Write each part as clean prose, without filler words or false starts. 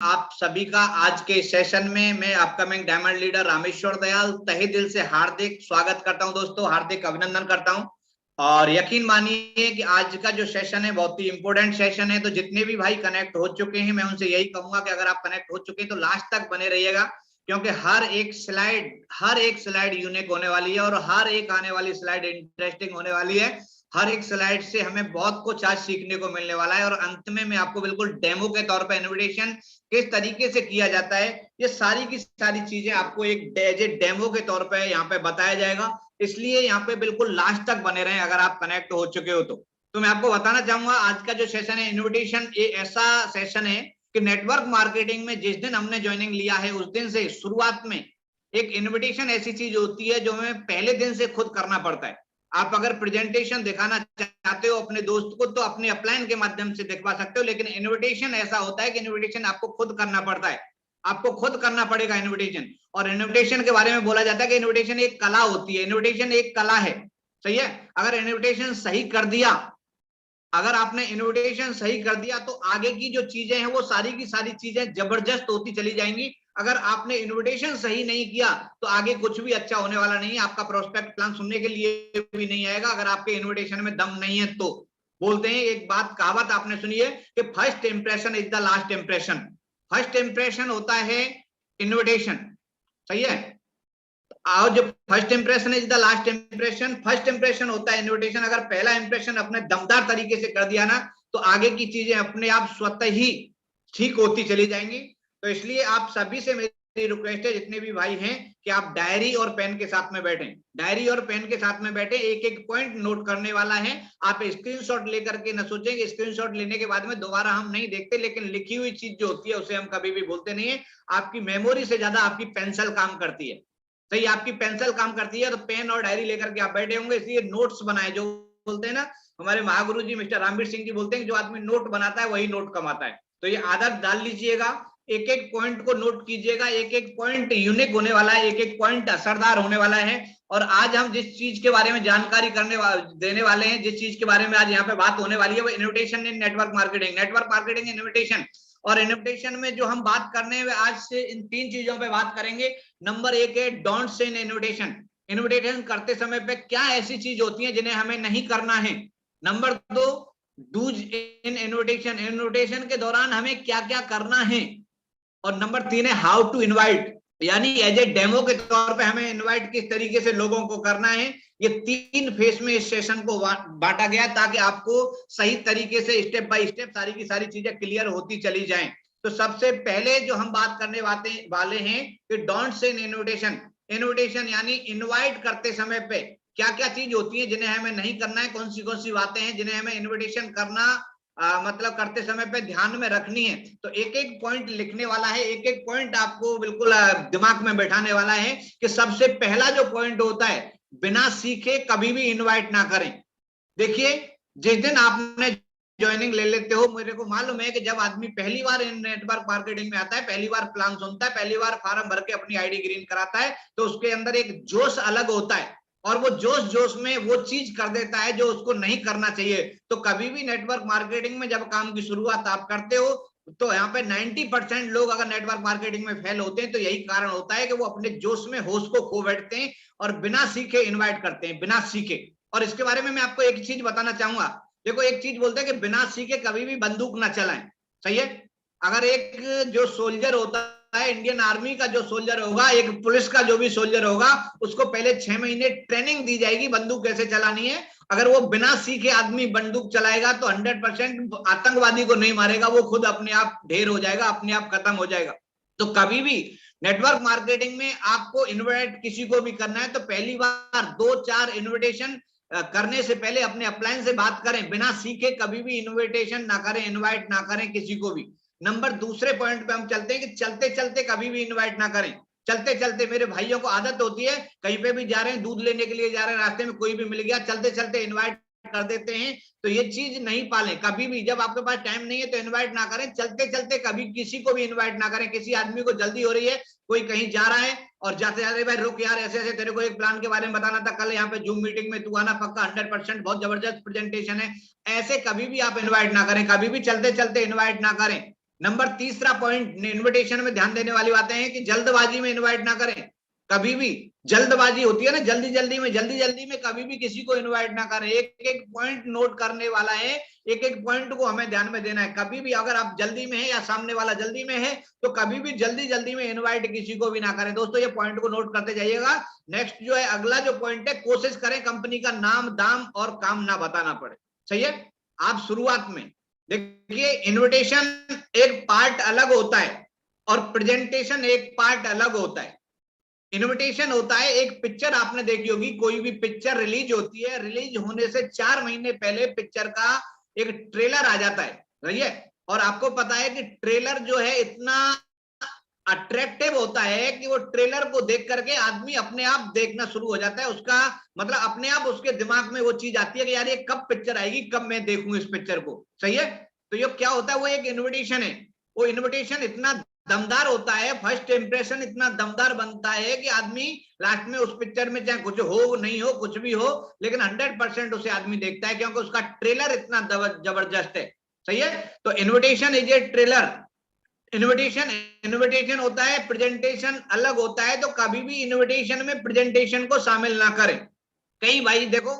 आप सभी का आज के सेशन में मैं upcoming diamond leader Rameshwar Dayal तहे दिल से हार्दिक स्वागत करता हूं। दोस्तों, हार्दिक अभिनंदन करता हूं और यकीन मानिए कि आज का जो सेशन है बहुत ही इंपॉर्टेंट सेशन है। तो जितने भी भाई कनेक्ट हो चुके हैं, मैं उनसे यही कहूंगा कि अगर आप कनेक्ट हो चुके हैं तो लास्ट तक बने रहिएगा, क्योंकि हर एक स्लाइड यूनिक होने वाली है और हर एक आने वाली स्लाइड इंटरेस्टिंग होने वाली है। हर एक स्लाइड से हमें बहुत कुछ आज सीखने को मिलने वाला है और अंत में मैं आपको बिल्कुल डेमो के तौर पर इन्विटेशन किस तरीके से किया जाता है, ये सारी की सारी चीजें आपको एक डेमो के तौर पे यहाँ पे बताया जाएगा। इसलिए यहाँ पे बिल्कुल लास्ट तक बने रहें अगर आप कनेक्ट हो चुके हो तो मैं आपको बताना चाहूंगा आज का जो सेशन है इन्विटेशन, ये ऐसा सेशन है कि नेटवर्क मार्केटिंग में जिस दिन हमने ज्वाइनिंग लिया है उस दिन से शुरुआत में एक इन्विटेशन ऐसी चीज होती है जो हमें पहले दिन से खुद करना पड़ता है। आप अगर प्रेजेंटेशन दिखाना चाहते हो अपने दोस्त को तो अपने अपलाइन के माध्यम से दिखवा सकते हो, लेकिन इन्विटेशन ऐसा होता है कि इन्विटेशन आपको खुद करना पड़ता है, आपको खुद करना पड़ेगा इन्विटेशन। और इन्विटेशन के बारे में बोला जाता है कि इन्विटेशन एक कला होती है, इन्विटेशन एक कला है। सही है, अगर इन्विटेशन सही कर दिया, अगर आपने इन्विटेशन सही कर दिया तो आगे की जो चीजें हैं वो सारी की सारी चीजें जबरदस्त होती चली जाएंगी। अगर आपने इन्विटेशन सही नहीं किया तो आगे कुछ भी अच्छा होने वाला नहीं है, आपका प्रोस्पेक्ट प्लान सुनने के लिए भी नहीं आएगा अगर आपके इन्विटेशन में दम नहीं है तो। बोलते हैं एक बात, कहावत आपने सुनी है कि first impression is the last impression. First impression होता है इन्विटेशन, सही है, और जो first impression is the last impression, first impression होता है इन्विटेशन। अगर पहला इंप्रेशन अपने दमदार तरीके से कर दिया ना तो आगे की चीजें अपने आप स्वतः ही ठीक होती चली जाएंगी। तो इसलिए आप सभी से मेरी रिक्वेस्ट है, जितने भी भाई हैं, कि आप डायरी और पेन के साथ में बैठें, डायरी और पेन के साथ में बैठे, एक एक पॉइंट नोट करने वाला है। आप स्क्रीनशॉट लेकर के न सोचें कि स्क्रीनशॉट लेने के बाद में दोबारा हम नहीं देखते, लेकिन लिखी हुई चीज जो होती है उसे हम कभी भी भूलते नहीं है। आपकी मेमोरी से ज्यादा आपकी पेंसिल काम करती है। सही, आपकी पेंसिल काम करती है तो पेन और डायरी लेकर के आप बैठे होंगे, इसलिए नोट्स बनाए, जो बोलते हैं ना हमारे महागुरु जी मिस्टर रामवीर सिंह जी बोलते हैं कि जो आदमी नोट बनाता है वही नोट कमाता है। तो ये आदत डाल लीजिएगा, एक एक पॉइंट को नोट कीजिएगा, एक एक पॉइंट यूनिक होने वाला है, एक एक पॉइंट असरदार होने वाला है। और आज हम जिस चीज के बारे में जानकारी देने वाले हैं, जिस चीज के बारे में आज यहाँ पे बात होने वाली है वो invitation in network marketing, network marketing invitation. और इन्विटेशन में जो हम बात करने हैं आज से इन तीन चीजों पे बात करेंगे। नंबर एक है don't say in invitation, invitation करते समय पे क्या ऐसी चीज होती है जिन्हें हमें नहीं करना है। नंबर दो, डूज इन इन्विटेशन, इन्विटेशन के दौरान हमें क्या क्या करना है। और नंबर तीन है हाउ टू इनवाइट, यानी एज ए डेमो के तौर पे हमें इनवाइट किस तरीके से लोगों को करना है। ये तीन फेज में इस सेशन को बांटा गया ताकि आपको सही तरीके से स्टेप बाय स्टेप सारी की सारी चीजें क्लियर होती चली जाएं। तो सबसे पहले जो हम बात करने वाले हैं कि don't say in invitation, invitation यानी इनवाइट करते समय पे क्या क्या चीज होती है जिन्हें हमें नहीं करना है, कौन सी बातें हैं जिन्हें हमें इन्विटेशन करना मतलब करते समय पे ध्यान में रखनी है। तो एक एक पॉइंट लिखने वाला है, एक एक पॉइंट आपको बिल्कुल दिमाग में बैठाने वाला है कि सबसे पहला जो पॉइंट होता है, बिना सीखे कभी भी इनवाइट ना करें। देखिए, जिस दिन आपने ज्वाइनिंग ले लेते हो, मेरे को मालूम है कि जब आदमी पहली बार इन नेटवर्क मार्केटिंग में आता है, पहली बार प्लान सुनता है, पहली बार फॉर्म भर के अपनी आईडी ग्रीन कराता है, तो उसके अंदर एक जोश अलग होता है और वो जोश जोश में वो चीज कर देता है जो उसको नहीं करना चाहिए। तो कभी भी नेटवर्क मार्केटिंग में जब काम की शुरुआत आप करते हो तो यहाँ पे 90% लोग अगर नेटवर्क मार्केटिंग में फेल होते हैं तो यही कारण होता है कि वो अपने जोश में होश को खो बैठते हैं और बिना सीखे इनवाइट करते हैं, बिना सीखे। और इसके बारे में मैं आपको एक चीज बताना चाहूंगा। देखो, एक चीज बोलते हैं कि बिना सीखे कभी भी बंदूक ना चलाएं। सही है, अगर एक जो सोल्जर होता है, इंडियन आर्मी का जो सोल्जर होगा, एक पुलिस का जो भी सोल्जर होगा, उसको पहले 6 महीने ट्रेनिंग दी जाएगी बंदूक कैसे चलानी है। अगर वो बिना सीखे आदमी बंदूक चलाएगा तो 100% आतंकवादी को नहीं मारेगा, वो खुद अपने आप ढेर हो जाएगा, अपने आप खत्म हो जाएगा। तो कभी भी नेटवर्क मार्केटिंग में आपको इन्वाइट किसी को भी करना है तो पहली बार 2-4 इन्विटेशन करने से पहले अपने अपलाइन से बात करें, बिना सीखे कभी भी इन्विटेशन ना करें, इनवाइट ना करें किसी को भी। नंबर दूसरे पॉइंट पे हम चलते हैं कि चलते चलते कभी भी इनवाइट ना करें। चलते चलते मेरे भाइयों को आदत होती है, कहीं पे भी जा रहे हैं, दूध लेने के लिए जा रहे हैं, रास्ते में कोई भी मिल गया, चलते चलते इनवाइट कर देते हैं। तो ये चीज नहीं पालें कभी भी। जब आपके पास टाइम नहीं है तो इनवाइट ना करें, चलते चलते कभी किसी को भी इनवाइट ना करें। किसी आदमी को जल्दी हो रही है, कोई कहीं जा रहा है और जाते जाते भाई रुक यार, ऐसे ऐसे तेरे को एक प्लान के बारे में बताना था, कल यहाँ पे जूम मीटिंग में तू आना पक्का, 100% बहुत जबरदस्त प्रेजेंटेशन है, ऐसे कभी भी आप इनवाइट ना करें, कभी भी चलते चलते इनवाइट ना करें। नंबर तीसरा पॉइंट इनविटेशन में ध्यान देने वाली बातें हैं कि जल्दबाजी में इनवाइट ना करें। कभी भी जल्दबाजी होती है ना, जल्दी जल्दी में कभी भी किसी को इनवाइट ना करें। एक एक पॉइंट नोट करने वाला है, एक एक पॉइंट को हमें ध्यान में देना है। कभी भी अगर आप जल्दी में है या सामने वाला जल्दी में है तो कभी भी जल्दी में इनवाइट किसी को भी ना करें। दोस्तों ये पॉइंट को नोट करते जाइएगा। नेक्स्ट जो है अगला जो पॉइंट है, कोशिश करें कंपनी का नाम, दाम और काम ना बताना पड़े। सही है। आप शुरुआत में देखिए, इनविटेशन एक पार्ट अलग होता है और प्रेजेंटेशन एक पार्ट अलग होता है। इनविटेशन होता है, एक पिक्चर आपने देखी होगी, कोई भी पिक्चर रिलीज होती है, रिलीज होने से 4 महीने पहले पिक्चर का एक ट्रेलर आ जाता है, सही है। और आपको पता है कि ट्रेलर जो है इतना अट्रैक्टिव होता है कि वो ट्रेलर को देख करके आदमी अपने आप देखना शुरू हो जाता है। उसका मतलब अपने आप उसके दिमाग में वो चीज आती है कि यार ये कब पिक्चर आएगी, कब मैं देखूं इस पिक्चर को, सही है। तो ये क्या होता है, वो एक इन्विटेशन है। वो इन्विटेशन इतना दमदार होता है, फर्स्ट इंप्रेशन इतना दमदार बनता है कि आदमी लास्ट में उस पिक्चर में चाहे कुछ हो नहीं हो, कुछ भी हो, लेकिन 100% उसे आदमी देखता है क्योंकि उसका ट्रेलर इतना जबरदस्त है, सही है। तो invitation is a trailer. Invitation होता है, प्रेजेंटेशन अलग होता है। तो कभी भी इन्विटेशन में प्रेजेंटेशन को शामिल ना करें। कई भाई देखो,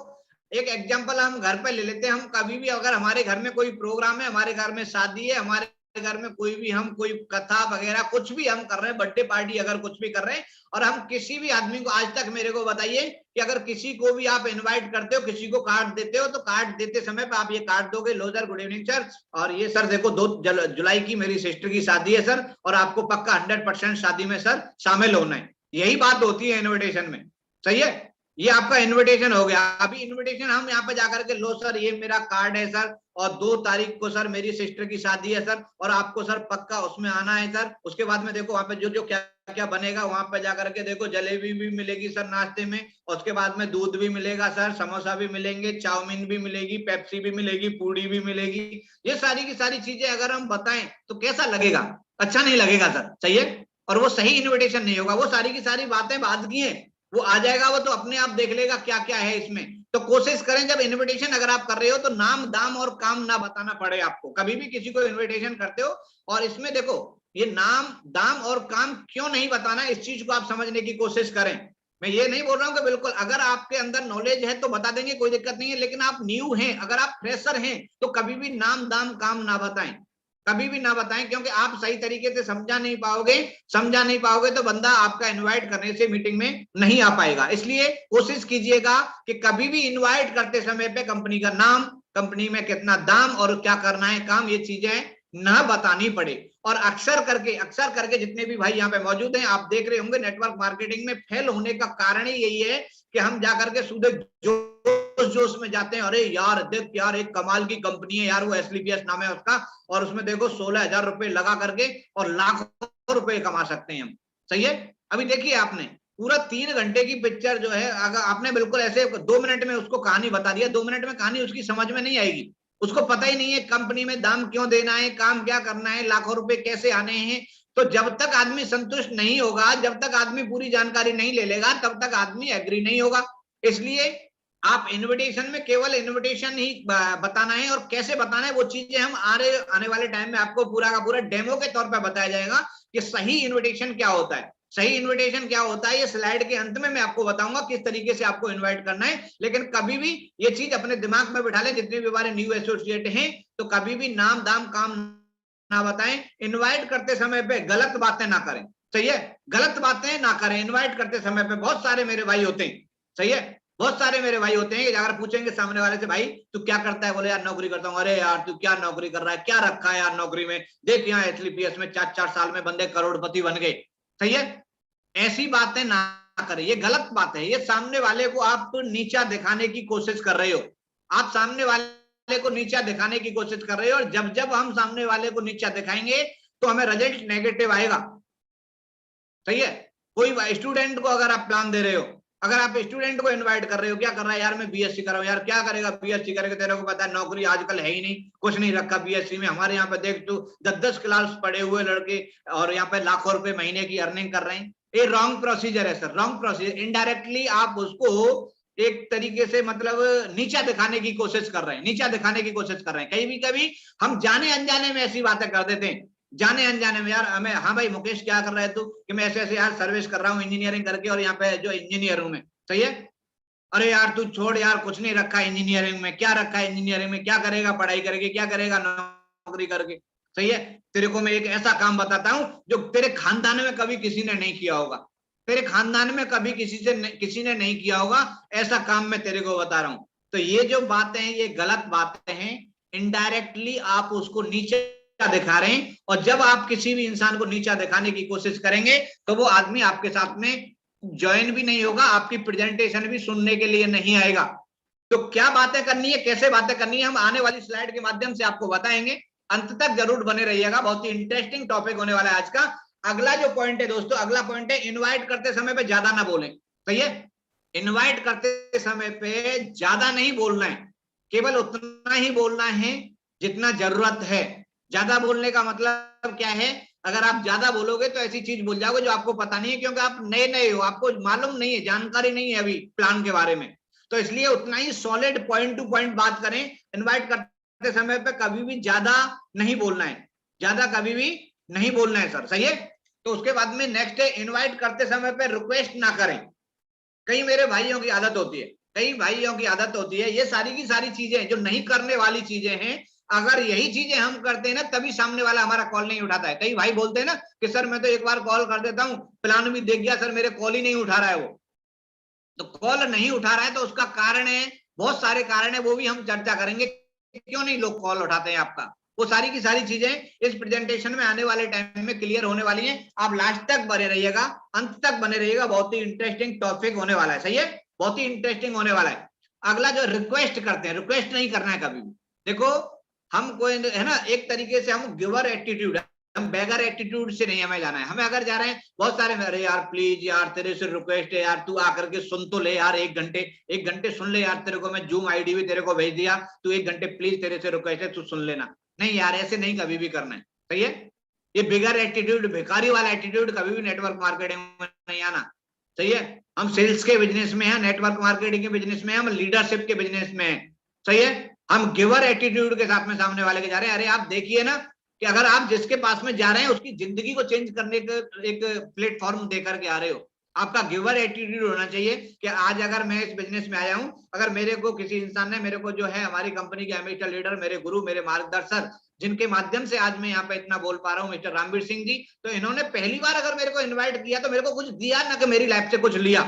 एक एग्जांपल हम घर पे ले लेते हैं। हम कभी भी अगर हमारे घर में कोई प्रोग्राम है, हमारे घर में शादी है, हमारे घर में कोई भी हम कोई कथा वगैरह कुछ भी हम कर रहे हैं, बर्थडे पार्टी अगर कुछ भी कर रहे हैं, और हम किसी भी आदमी को, आज तक मेरे को बताइए कि अगर किसी को भी आप इनवाइट करते हो, किसी को कार्ड देते हो, तो कार्ड देते समय पे आप ये कार्ड दोगे, लो सर गुड इवनिंग सर, और ये सर देखो 2 जुलाई की मेरी सिस्टर की शादी है सर, और आपको पक्का 100% शादी में सर शामिल होना है। यही बात होती है इन्विटेशन में, सही है। ये आपका इनविटेशन हो गया। अभी इनविटेशन हम यहाँ पे जाकर के, लो सर ये मेरा कार्ड है सर, और 2 तारीख को सर मेरी सिस्टर की शादी है सर, और आपको सर पक्का उसमें आना है सर। उसके बाद में देखो वहां पे जो जो क्या क्या बनेगा, वहां पे जाकर के देखो जलेबी भी मिलेगी सर नाश्ते में, और उसके बाद में दूध भी मिलेगा सर, समोसा भी मिलेंगे, चाउमीन भी मिलेगी, पेप्सी भी मिलेगी, पूड़ी भी मिलेगी। ये सारी की सारी चीजें अगर हम बताएं तो कैसा लगेगा? अच्छा नहीं लगेगा सर, सही है। और वो सही इन्विटेशन नहीं होगा। वो सारी की सारी बातें बाद की हैं, वो आ जाएगा, वो तो अपने आप देख लेगा क्या क्या है इसमें। तो कोशिश करें जब इनविटेशन अगर आप कर रहे हो तो नाम, दाम और काम ना बताना पड़े आपको। कभी भी किसी को इनविटेशन करते हो, और इसमें देखो ये नाम, दाम और काम क्यों नहीं बताना, इस चीज को आप समझने की कोशिश करें। मैं ये नहीं बोल रहा हूं कि बिल्कुल अगर आपके अंदर नॉलेज है तो बता देंगे, कोई दिक्कत नहीं है, लेकिन आप न्यू हैं, अगर आप फ्रेशर हैं तो कभी भी नाम, दाम, काम ना बताएं, कभी भी ना बताएं, क्योंकि आप सही तरीके से समझा नहीं पाओगे तो बंदा आपका इनवाइट करने से मीटिंग में नहीं आ पाएगा। इसलिए कोशिश कीजिएगा कि कभी भी इनवाइट करते समय पे कंपनी का नाम, कंपनी में कितना दाम और क्या करना है काम, ये चीजें ना बतानी पड़े। और अक्सर करके जितने भी भाई यहाँ पे मौजूद हैं, आप देख रहे होंगे नेटवर्क मार्केटिंग में फेल होने का कारण ही यही है कि हम जाकर के सीधे जोश में जाते हैं, अरे यार देख यार एक कमाल की कंपनी है यार, वो एसलीपीएस नाम है उसका, और उसमें देखो 16,000 रुपए लगा करके और लाखों रुपए कमा सकते हैं हम, सही है। अभी देखिए आपने पूरा 3 घंटे की पिक्चर जो है, अगर आपने बिल्कुल ऐसे 2 मिनट में उसको कहानी बता दिया, 2 मिनट में कहानी उसकी समझ में नहीं आएगी। उसको पता ही नहीं है कंपनी में दाम क्यों देना है, काम क्या करना है, लाखों रुपए कैसे आने हैं। तो जब तक आदमी संतुष्ट नहीं होगा, जब तक आदमी पूरी जानकारी नहीं ले लेगा, तब तक आदमी एग्री नहीं होगा। इसलिए आप इनविटेशन में केवल इनविटेशन ही बताना है, और कैसे बताना है वो चीजें हम आने वाले टाइम में आपको पूरा का पूरा डेमो के तौर पर बताया जाएगा कि सही इनविटेशन क्या होता है। सही इनविटेशन क्या होता है ये स्लाइड के अंत में मैं आपको बताऊंगा किस तरीके से आपको इनवाइट करना है। लेकिन कभी भी ये चीज अपने दिमाग में बिठा लें, जितने भी हमारे न्यू एसोसिएट हैं, तो कभी भी नाम, दाम, काम ना बताएं। इनवाइट करते समय पे गलत बातें ना करें, सही है, गलत बातें ना करें इनवाइट करते समय पे। बहुत सारे मेरे भाई होते हैं, सही है, बहुत सारे मेरे भाई होते हैं, अगर पूछेंगे सामने वाले से भाई तू क्या करता है, बोले यार नौकरी करता हूँ। अरे यार तू क्या नौकरी कर रहा है, क्या रखा है यार नौकरी में, देख यहाँ एसलीपीएस में 4-4 साल में बंदे करोड़पति बन गए, सही है। ऐसी बातें ना करें, ये गलत बात है। ये सामने वाले को आप नीचा दिखाने की कोशिश कर रहे हो, आप सामने वाले को नीचा दिखाने की कोशिश कर रहे हो, और जब जब हम सामने वाले को नीचा दिखाएंगे तो हमें रिजल्ट नेगेटिव आएगा, सही है। कोई स्टूडेंट को अगर आप प्लान दे रहे हो, अगर आप स्टूडेंट को इनवाइट कर रहे हो, क्या कर रहा है यार मैं बीएससी कर रहा हूँ, यार क्या करेगा बीएससी करके, तेरे को पता है नौकरी आजकल है ही नहीं, कुछ नहीं रखा बीएससी में। हमारे यहाँ पे देख तू 10-10 क्लास पढ़े हुए लड़के और यहाँ पे लाखों रुपए महीने की अर्निंग कर रहे हैं। ये रॉन्ग प्रोसीजर है सर, रॉन्ग प्रोसीजर। इनडायरेक्टली आप उसको एक तरीके से मतलब नीचा दिखाने की कोशिश कर रहे हैं, नीचा दिखाने की कोशिश कर रहे हैं। कभी भी हम जाने अनजाने में ऐसी बातें कर देते हैं। जाने अनजाने में यार हमें, हाँ भाई मुकेश क्या कर रहा है तू, कि मैं ऐसे ऐसे यार सर्विस कर रहा हूँ इंजीनियरिंग करके और यहाँ पे जो इंजीनियर हूँ मैं, सही है। अरे यार तू छोड़ यार, कुछ नहीं रखा इंजीनियरिंग में, क्या रखा है इंजीनियरिंग में, क्या करेगा पढ़ाई करके, क्या करेगा नौकरी करके, सही है। तेरे को मैं एक ऐसा काम बताता हूँ जो तेरे खानदान में कभी किसी ने नहीं किया होगा, तेरे खानदान में कभी किसी ने नहीं किया होगा, ऐसा काम मैं तेरे को बता रहा हूँ। तो ये जो बातें हैं ये गलत बातें हैं, इनडायरेक्टली आप उसको नीचा दिखा रहे हैं, और जब आप किसी भी इंसान को नीचा दिखाने की कोशिश करेंगे तो वो आदमी आपके साथ में ज्वाइन भी नहीं होगा, आपकी प्रेजेंटेशन भी सुनने के लिए नहीं आएगा। तो क्या बातें करनी है, कैसे बातें करनी है, हम आने वाली स्लाइड के माध्यम से आपको बताएंगे, अंत तक जरूर बने रहिएगा, बहुत ही इंटरेस्टिंग टॉपिक होने वाला है आज का। अगला जो पॉइंट है दोस्तों, अगला पॉइंट है इनवाइट करते समय पे ज्यादा ना बोलें, सही है। इनवाइट करते समय पे ज्यादा नहीं बोलना है, केवल उतना ही बोलना है जितना जरूरत है। ज्यादा बोलने का मतलब क्या है, अगर आप ज्यादा बोलोगे तो ऐसी चीज बोल जाओगे जो आपको पता नहीं है, क्योंकि आप नए नए हो, आपको मालूम नहीं है, जानकारी नहीं है अभी प्लान के बारे में। तो इसलिए उतना ही सॉलिड पॉइंट टू पॉइंट बात करें। इनवाइट करते समय पे कभी भी ज्यादा नहीं बोलना है, ज्यादा कभी भी नहीं बोलना है सर, सही है। तो उसके बाद में नेक्स्ट है, इनवाइट करते समय पे रिक्वेस्ट ना करें। कई मेरे भाइयों की आदत होती है, कई भाइयों की आदत होती है, ये सारी की सारी चीजें जो नहीं करने वाली चीजें हैं, अगर यही चीजें हम करते हैं ना तभी सामने वाला हमारा कॉल नहीं उठाता है। कई भाई बोलते हैं ना कि सर मैं तो एक बार कॉल कर देता हूं, प्लान भी देख गया सर, मेरे कॉल ही नहीं उठा रहा है वो। तो कॉल नहीं उठा रहा है तो उसका कारण है, बहुत सारे कारण है, वो भी हम चर्चा करेंगे, क्यों नहीं लोग कॉल उठाते हैं आपका। वो सारी की सारी चीजें इस प्रेजेंटेशन में आने वाले टाइम में क्लियर होने वाली हैं। आप लास्ट तक बने रहिएगा, अंत तक बने रहिएगा, बहुत ही इंटरेस्टिंग टॉपिक होने वाला है, सही है, बहुत ही इंटरेस्टिंग होने वाला है। अगला जो रिक्वेस्ट करते हैं, रिक्वेस्ट नहीं करना है कभी भी। देखो हम कोई है ना, एक तरीके से हम गिवर एटीट्यूड है, हम बेगर एटीट्यूड से नहीं हमें जाना है। हमें अगर जा रहे हैं बहुत सारे, अरे यार प्लीज यार तेरे से रिक्वेस्ट है यार, तू आकर के सुन तो ले यार, एक घंटे सुन ले यार, तेरे को मैं जूम आईडी भी तेरे को भेज दिया, तू एक घंटे प्लीज तेरे से रिक्वेस्ट है तू सुन लेना। नहीं यार ऐसे नहीं कभी भी करना है, सही है। ये बिगर एटीट्यूड, भिखारी वाला एटीट्यूड कभी भी नेटवर्क मार्केटिंग में नहीं आना, सही है। हम सेल्स के बिजनेस में है, नेटवर्क मार्केटिंग के बिजनेस में, हम लीडरशिप के बिजनेस में है, सही है। हम गिवर एटीट्यूड के साथ में सामने वाले के जा रहे हैं। अरे आप देखिए ना कि अगर आप जिसके पास में जा रहे हैं उसकी जिंदगी को चेंज करने का एक प्लेटफॉर्म देकर के आ रहे हो, आपका गिवर एटीट्यूड होना चाहिए कि आज अगर मैं इस बिजनेस में आया हूं, अगर मेरे को किसी इंसान ने, मेरे को जो है हमारी कंपनी के एम्बेसडर लीडर, मेरे गुरु, मेरे मार्गदर्शक, जिनके माध्यम से आज मैं यहाँ पे इतना बोल पा रहा हूँ, मिस्टर रामवीर सिंह जी, तो इन्होंने पहली बार अगर मेरे को इन्वाइट किया तो मेरे को कुछ दिया ना कि मेरी लाइफ से कुछ लिया,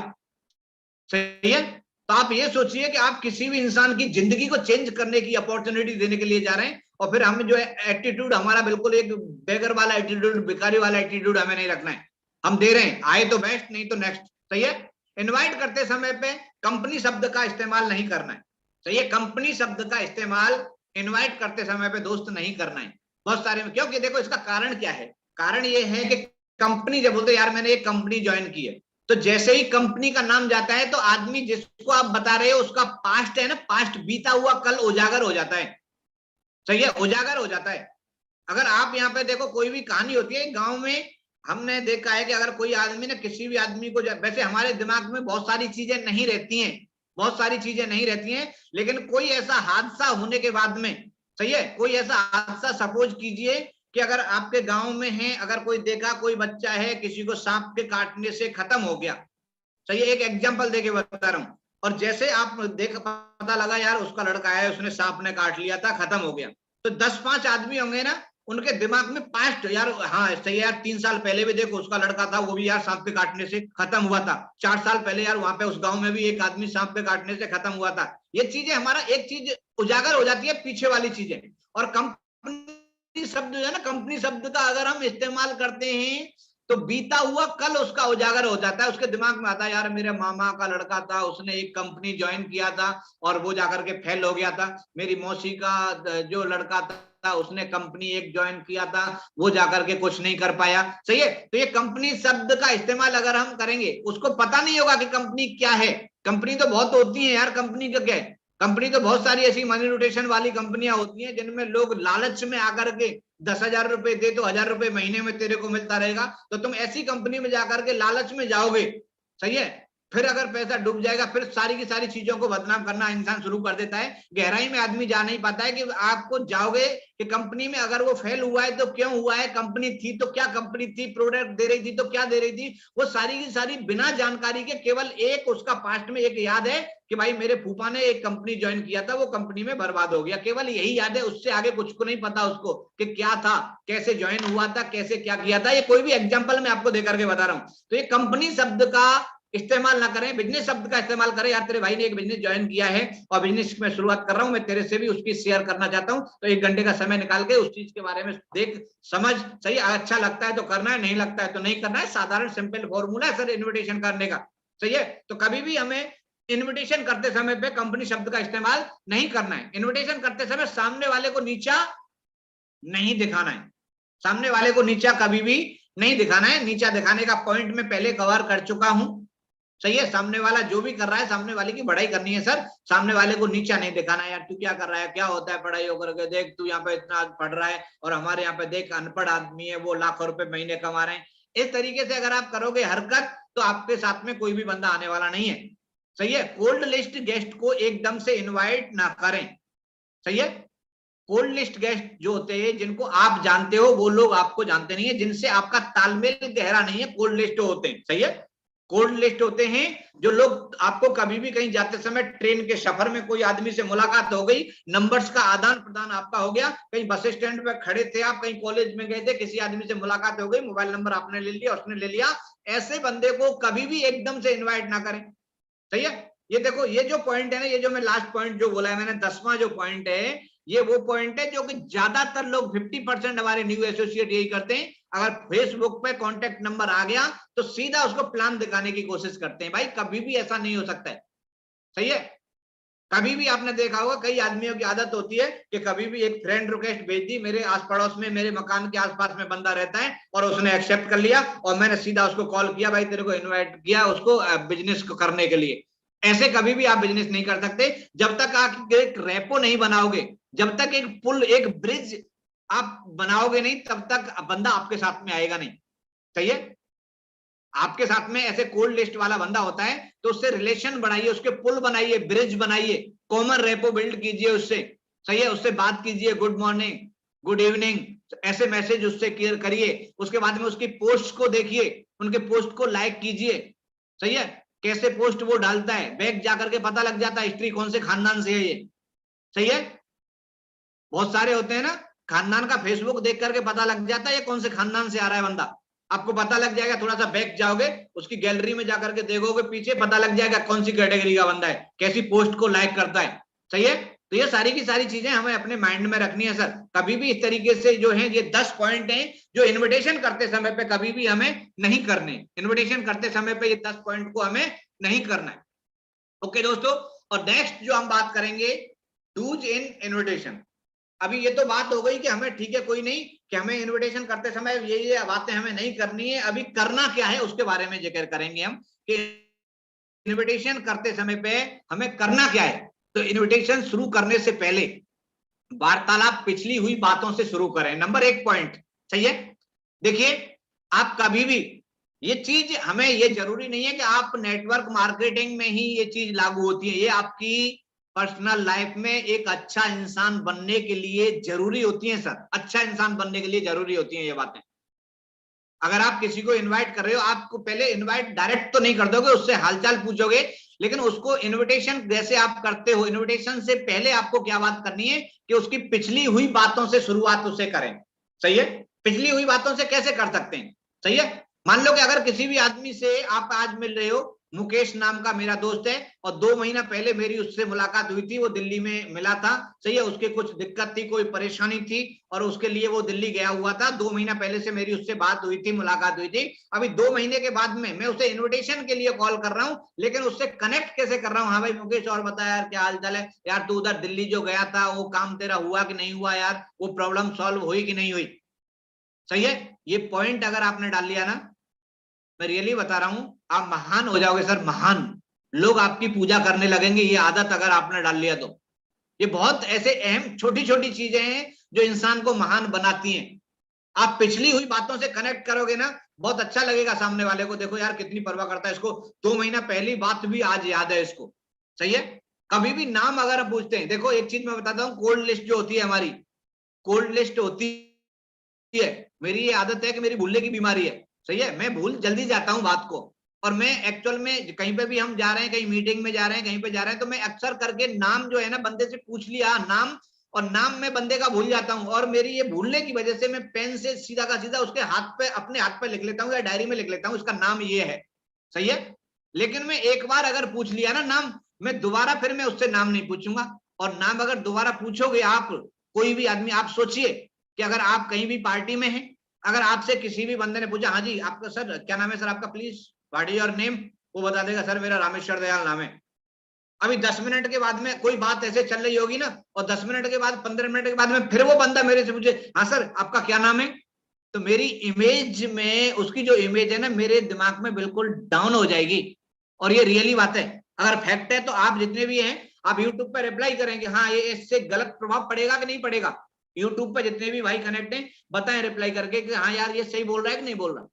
सही है। तो आप ये सोचिए कि आप किसी भी इंसान की जिंदगी को चेंज करने की अपॉर्चुनिटी देने के लिए जा रहे हैं, और फिर हम जो है एटीट्यूड हमारा बिल्कुल एक बेगर वाला एटीट्यूड, भिखारी वाला एटीट्यूड हमें नहीं रखना है। हम दे रहे हैं, आए तो बेस्ट, नहीं तो नेक्स्ट, सही है। इनवाइट करते समय पे कंपनी शब्द का इस्तेमाल नहीं करना है, सही है। कंपनी शब्द का इस्तेमाल इनवाइट करते समय पे दोस्त नहीं करना है, बहुत सारे में। क्योंकि देखो इसका कारण क्या है, कारण ये है कि कंपनी जब बोलते यार मैंने एक कंपनी ज्वाइन की है, तो जैसे ही कंपनी का नाम जाता है तो आदमी जिसको आप बता रहे हो उसका पास्ट है ना, पास्ट बीता हुआ कल उजागर हो जाता है, सही है, उजागर हो जाता है। अगर आप यहाँ पे देखो कोई भी कहानी होती है गांव में, हमने देखा है कि अगर कोई आदमी ना किसी भी आदमी को, वैसे हमारे दिमाग में बहुत सारी चीजें नहीं रहती हैं, बहुत सारी चीजें नहीं रहती हैं, लेकिन कोई ऐसा हादसा होने के बाद में, सही है, कोई ऐसा हादसा सपोज कीजिए कि अगर आपके गांव में है, अगर कोई देखा कोई बच्चा है किसी को सांप के काटने से खत्म हो गया, सही है, एक एग्जांपल देके बता रहा हूं, और जैसे आप देख पता लगा यार उसका लड़का है, उसने सांप ने काट लिया था, खत्म हो गया, तो 10-5 आदमी होंगे ना, उनके दिमाग में पास्ट, यार हाँ सही है यार, 3 साल पहले भी देखो उसका लड़का था, वो भी यार सांप के काटने से खत्म हुआ था, 4 साल पहले यार वहां पे उस गांव में भी एक आदमी सांप के काटने से खत्म हुआ था। ये चीजें हमारा एक चीज उजागर हो जाती है, पीछे वाली चीजें। और कंपनी शब्द जो है ना, कंपनी शब्द का अगर हम इस्तेमाल करते हैं तो बीता हुआ कल उसका उजागर हो जाता है, उसके दिमाग में आता है यार मेरे मामा का लड़का था, उसने एक कंपनी ज्वाइन किया था और वो जाकर के फेल हो गया था, मेरी मौसी का जो लड़का था उसने कंपनी एक ज्वाइन किया था, वो जाकर के कुछ नहीं कर पाया, सही है। तो ये कंपनी शब्द का इस्तेमाल अगर हम करेंगे, उसको पता नहीं होगा कि कंपनी क्या है। कंपनी तो बहुत होती है यार, कंपनी का क्या है, कंपनी तो बहुत सारी ऐसी मनी रोटेशन वाली कंपनियां होती हैं जिनमें लोग लालच में आकर के 10,000 रुपए दे तो 1,000 रुपए महीने में तेरे को मिलता रहेगा, तो तुम ऐसी कंपनी में जाकर के लालच में जाओगे, सही है। फिर अगर पैसा डूब जाएगा, फिर सारी की सारी चीजों को बदनाम करना इंसान शुरू कर देता है। गहराई में आदमी जा नहीं पाता है कि आपको जाओगे कि कंपनी में अगर वो फेल हुआ है तो क्यों हुआ है, कंपनी थी तो क्या कंपनी थी, प्रोडक्ट दे रही थी तो क्या दे रही थी, वो सारी की सारी बिना जानकारी के केवल एक उसका पास्ट में एक याद है कि भाई मेरे फूफा ने एक कंपनी ज्वाइन किया था, वो कंपनी में बर्बाद हो गया, केवल यही याद है, उससे आगे कुछ को नहीं पता उसको कि क्या था, कैसे ज्वाइन हुआ था, कैसे क्या किया था। ये कोई भी एग्जांपल मैं आपको देकर के बता रहा हूं। तो ये कंपनी शब्द का इस्तेमाल ना करें, बिजनेस शब्द का इस्तेमाल करें। यार तेरे भाई ने एक बिजनेस ज्वाइन किया है और बिजनेस में शुरुआत कर रहा हूं, मैं तेरे से भी उसकी शेयर करना चाहता हूं, तो 1 घंटे का समय निकाल के उस चीज के बारे में देख समझ, सही अच्छा लगता है तो करना है, नहीं लगता है तो नहीं करना है। साधारण सिंपल फॉर्मूला है सर इन्विटेशन करने का, सही है। तो कभी भी हमें इन्विटेशन करते समय पे कंपनी शब्द का इस्तेमाल नहीं करना है। इन्विटेशन करते समय सामने वाले को नीचा नहीं दिखाना है, सामने वाले को नीचा कभी भी नहीं दिखाना है। नीचा दिखाने का पॉइंट मैं पहले कवर कर चुका हूं, सही है। सामने वाला जो भी कर रहा है, सामने वाले की बढ़ाई करनी है सर, सामने वाले को नीचा नहीं दिखाना है। यार तू क्या कर रहा है, क्या होता है पढ़ाई होकर के, देख तू यहाँ पे इतना पढ़ रहा है और हमारे यहाँ पे देख अनपढ़ आदमी है, वो लाखों रुपए महीने कमा रहे हैं। इस तरीके से अगर आप करोगे हरकत, तो आपके साथ में कोई भी बंदा आने वाला नहीं है, सही है। कोल्ड लिस्ट गेस्ट को एकदम से इन्वाइट ना करें, सही है। कोल्ड लिस्ट गेस्ट जो होते हैं, जिनको आप जानते हो वो लोग आपको जानते नहीं है, जिनसे आपका तालमेल गहरा नहीं है, कोल्ड लिस्ट होते हैं, सही है। कोल्ड लिस्ट होते हैं जो लोग आपको कभी भी कहीं जाते समय ट्रेन के सफर में कोई आदमी से मुलाकात हो गई, नंबर्स का आदान प्रदान आपका हो गया, कहीं बस स्टैंड पे खड़े थे आप, कहीं कॉलेज में गए थे, किसी आदमी से मुलाकात हो गई, मोबाइल नंबर आपने ले लिया, उसने ले लिया, ऐसे बंदे को कभी भी एकदम से इन्वाइट ना करें, सही है। ये देखो, ये जो पॉइंट है ना, ये जो मैं लास्ट पॉइंट जो बोला है मैंने, 10वां जो पॉइंट है, ये वो पॉइंट है जो कि ज्यादातर लोग 50% हमारे न्यू एसोसिएट यही करते हैं। अगर फेसबुक पे कांटेक्ट नंबर आ गया तो सीधा उसको प्लान दिखाने की कोशिश करते हैं। भाई कभी भी ऐसा नहीं हो सकता है, सही है। कभी भी आपने देखा होगा, कई आदमियों की आदत होती है कि कभी भी एक फ्रेंड रिक्वेस्ट भेज दी, मेरे आस पड़ोस में, मेरे मकान के आसपास में बंदा रहता है और उसने एक्सेप्ट कर लिया और मैंने सीधा उसको कॉल किया, भाई तेरे को इनवाइट किया उसको बिजनेस को करने के लिए। ऐसे कभी भी आप बिजनेस नहीं कर सकते जब तक आप एक रेपो नहीं बनाओगे, जब तक एक पुल, एक ब्रिज आप बनाओगे नहीं, तब तक बंदा आपके साथ में आएगा नहीं, सही है। आपके साथ में ऐसे कोल्ड लिस्ट वाला बंदा होता है तो उससे रिलेशन बढ़ाइए, उसके पुल बनाइए, ब्रिज बनाइए, कॉमन रेपो बिल्ड कीजिए उससे, सही है। उससे बात कीजिए, गुड मॉर्निंग, गुड इवनिंग, ऐसे मैसेज उससे क्लियर करिए। उसके बाद में उसकी पोस्ट को देखिए, उनके पोस्ट को लाइक कीजिए, सही है। कैसे पोस्ट वो डालता है, बैक जाकर के पता लग जाता है हिस्ट्री कौन से खानदान से है ये, सही है। बहुत सारे होते हैं ना, खानदान का फेसबुक देख करके पता लग जाता है ये कौन से खानदान से आ रहा है बंदा, आपको पता लग जाएगा। थोड़ा सा बैक जाओगे, उसकी गैलरी में जाकर के देखोगे, पीछे पता लग जाएगा कौन सी कैटेगरी का बंदा है, कैसी पोस्ट को लाइक करता है, सही है। तो ये सारी की सारी चीजें हमें अपने माइंड में रखनी है सर। कभी भी इस तरीके से जो है, ये 10 पॉइंट हैं जो इन्विटेशन करते समय पे कभी भी हमें नहीं करने। इन्विटेशन करते समय पे ये 10 पॉइंट को हमें नहीं करना है। ओके दोस्तों, और नेक्स्ट जो हम बात करेंगे, डूज इन इन्विटेशन। अभी ये तो बात हो गई कि हमें, ठीक है कोई नहीं, कि हमें इनविटेशन करते समय ये बातें हमें नहीं करनी है। अभी करना क्या है उसके बारे में जिक्र करेंगे हम, कि इनविटेशन करते समय पे हमें करना क्या है। तो इनविटेशन शुरू करने से पहले वार्तालाप पिछली हुई बातों से शुरू करें, नंबर 1 पॉइंट, सही है। देखिए, आप कभी भी ये चीज, हमें ये जरूरी नहीं है कि आप नेटवर्क मार्केटिंग में ही ये चीज लागू होती है, ये आपकी पर्सनल लाइफ में एक अच्छा इंसान बनने के लिए जरूरी होती है सर। अच्छा इंसान बनने के लिए जरूरी होती है ये बातें। अगर आप किसी को इनवाइट कर रहे हो, आपको पहले इनवाइट डायरेक्ट तो नहीं कर दोगे, उससे हालचाल पूछोगे, लेकिन उसको इनविटेशन जैसे आप करते हो, इनविटेशन से पहले आपको क्या बात करनी है कि उसकी पिछली हुई बातों से शुरुआत उसे करें, सही है। पिछली हुई बातों से कैसे कर सकते हैं, सही है। मान लो कि अगर किसी भी आदमी से आप आज मिल रहे हो, मुकेश नाम का मेरा दोस्त है और 2 महीना पहले मेरी उससे मुलाकात हुई थी, वो दिल्ली में मिला था, सही है। उसके कुछ दिक्कत थी, कोई परेशानी थी और उसके लिए वो दिल्ली गया हुआ था। 2 महीना पहले से मेरी उससे बात हुई थी, मुलाकात हुई थी। अभी 2 महीने के बाद में मैं उसे इन्विटेशन के लिए कॉल कर रहा हूँ, लेकिन उससे कनेक्ट कैसे कर रहा हूँ, हाँ भाई मुकेश और बता यार क्या हाल चाल है, यार तू उधर दिल्ली जो गया था वो काम तेरा हुआ कि नहीं हुआ, यार वो प्रॉब्लम सॉल्व हुई कि नहीं हुई, सही है। ये पॉइंट अगर आपने डाल लिया ना, मैं रियली बता रहा हूं, आप महान हो जाओगे सर, महान। लोग आपकी पूजा करने लगेंगे, ये आदत अगर आपने डाल लिया तो। ये बहुत ऐसे अहम छोटी छोटी चीजें हैं जो इंसान को महान बनाती हैं। आप पिछली हुई बातों से कनेक्ट करोगे ना, बहुत अच्छा लगेगा सामने वाले को, देखो यार कितनी परवाह करता है, इसको 2 महीना पहली बात भी आज याद है इसको। सही है। कभी भी नाम अगर आप पूछते हैं, देखो एक चीज मैं बताता हूँ, कोल्ड लिस्ट जो होती है हमारी, कोल्ड लिस्ट होती है, मेरी ये आदत है कि मेरी भूलने की बीमारी है। सही है, मैं भूल जल्दी जाता हूँ बात को, और मैं एक्चुअल में कहीं पे भी हम जा रहे हैं, कहीं मीटिंग में जा रहे हैं, कहीं पे जा रहे हैं, तो मैं अक्सर करके नाम जो है ना, बंदे से पूछ लिया नाम, और नाम में बंदे का भूल जाता हूँ, और मेरी ये भूलने की वजह से मैं पेन से सीधा का सीधा उसके हाथ पे, अपने हाथ पे लिख लेता हूँ या डायरी में लिख लेता हूँ, इसका नाम ये है। सही है। लेकिन मैं एक बार अगर पूछ लिया ना नाम, मैं दोबारा फिर मैं उससे नाम नहीं पूछूंगा। और नाम अगर दोबारा पूछोगे आप, कोई भी आदमी, आप सोचिए कि अगर आप कहीं भी पार्टी में हैं, अगर आपसे किसी भी बंदे ने पूछा, हाँ जी आपका सर क्या नाम है सर आपका, please what is your name, वो बता देगा सर मेरा रामेश्वर दयाल नाम है। अभी 10 मिनट के बाद में कोई बात ऐसे चल रही होगी ना, और 10 मिनट के बाद, 15 मिनट के बाद में फिर वो बंदा मेरे से पूछे, हाँ सर आपका क्या नाम है, तो मेरी इमेज में, उसकी जो इमेज है ना, मेरे दिमाग में बिल्कुल डाउन हो जाएगी। और ये रियली बात है, अगर फैक्ट है तो आप जितने भी हैं, आप यूट्यूब पर रिप्लाई करेंगे, हाँ ये इससे गलत प्रभाव पड़ेगा कि नहीं पड़ेगा। यूट्यूब पर जितने भी भाई कनेक्ट हैं, बताएं रिप्लाई करके कि हाँ यार ये सही बोल रहा है कि नहीं बोल रहा।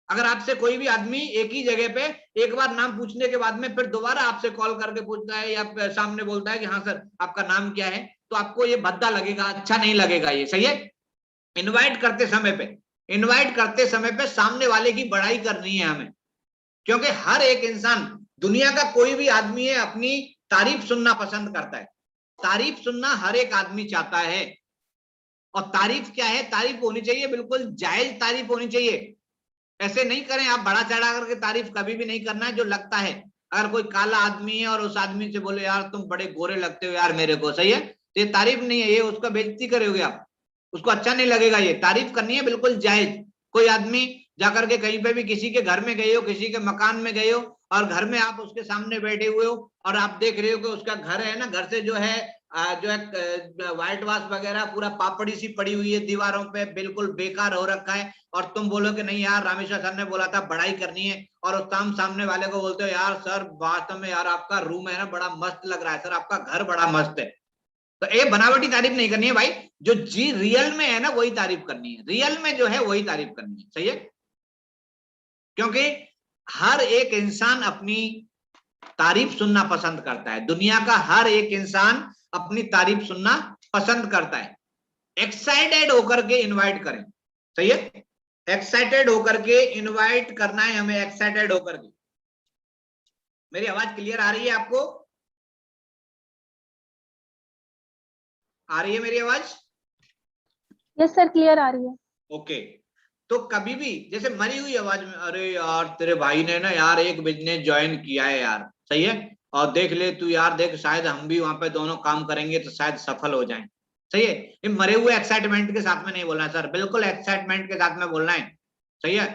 अगर आपसे कोई भी आदमी एक ही जगह पे एक बार नाम पूछने के बाद में फिर दोबारा आपसे कॉल करके पूछता है, या सामने बोलता है कि हाँ सर आपका नाम क्या है, तो आपको ये भद्दा लगेगा, अच्छा नहीं लगेगा ये। सही है। इनवाइट करते समय पे, इनवाइट करते समय पे सामने वाले की बड़ाई करनी है हमें, क्योंकि हर एक इंसान, दुनिया का कोई भी आदमी है, अपनी तारीफ सुनना पसंद करता है। तारीफ सुनना हर एक आदमी चाहता है। और तारीफ क्या है, तारीफ होनी चाहिए बिल्कुल जायज तारीफ होनी चाहिए। ऐसे नहीं करें आप, बड़ा चढ़ा करके तारीफ कभी भी नहीं करना है जो लगता है। अगर कोई काला आदमी है और उस आदमी से बोले यार तुम बड़े गोरे लगते हो यार मेरे को, सही है, तो ये तारीफ नहीं है, ये उसका बेइज्जती करोगे आप, उसको अच्छा नहीं लगेगा। ये तारीफ करनी है बिल्कुल जायज। कोई आदमी जाकर के कहीं पे भी किसी के घर में गए हो, किसी के मकान में गए हो, और घर में आप उसके सामने बैठे हुए हो, और आप देख रहे हो कि उसका घर है ना, घर से जो है व्हाइट वाश वगैरह पूरा पापड़ी सी पड़ी हुई है दीवारों पे, बिल्कुल बेकार हो रखा है, और तुम बोलो कि नहीं यार रामेश्वर सर ने बोला था बढ़ाई करनी है, और उस सामने वाले को बोलते हो यार सर वास्तव में यार आपका रूम है ना बड़ा मस्त लग रहा है, सर आपका घर बड़ा मस्त है। तो ये बनावटी तारीफ नहीं करनी है भाई, जो जी रियल में है ना वही तारीफ करनी है, रियल में जो है वही तारीफ करनी है। सही है। क्योंकि हर एक इंसान अपनी तारीफ सुनना पसंद करता है, दुनिया का हर एक इंसान अपनी तारीफ सुनना पसंद करता है। एक्साइटेड होकर के इनवाइट करें। सही है। एक्साइटेड होकर के इनवाइट करना है हमें, एक्साइटेड होकर के। मेरी आवाज क्लियर आ रही है आपको? आ रही है मेरी आवाज? यस सर क्लियर आ रही है। ओके। तो कभी भी जैसे मरी हुई आवाज में, अरे यार तेरे भाई ने ना यार एक बिजनेस ज्वाइन किया है यार, सही है, और देख ले तू यार, देख शायद हम भी वहां पे दोनों काम करेंगे तो शायद सफल हो जाएं। सही है। ये मरे हुए एक्साइटमेंट के साथ में नहीं बोलना है सर, बिल्कुल एक्साइटमेंट के साथ में बोलना है। सही है।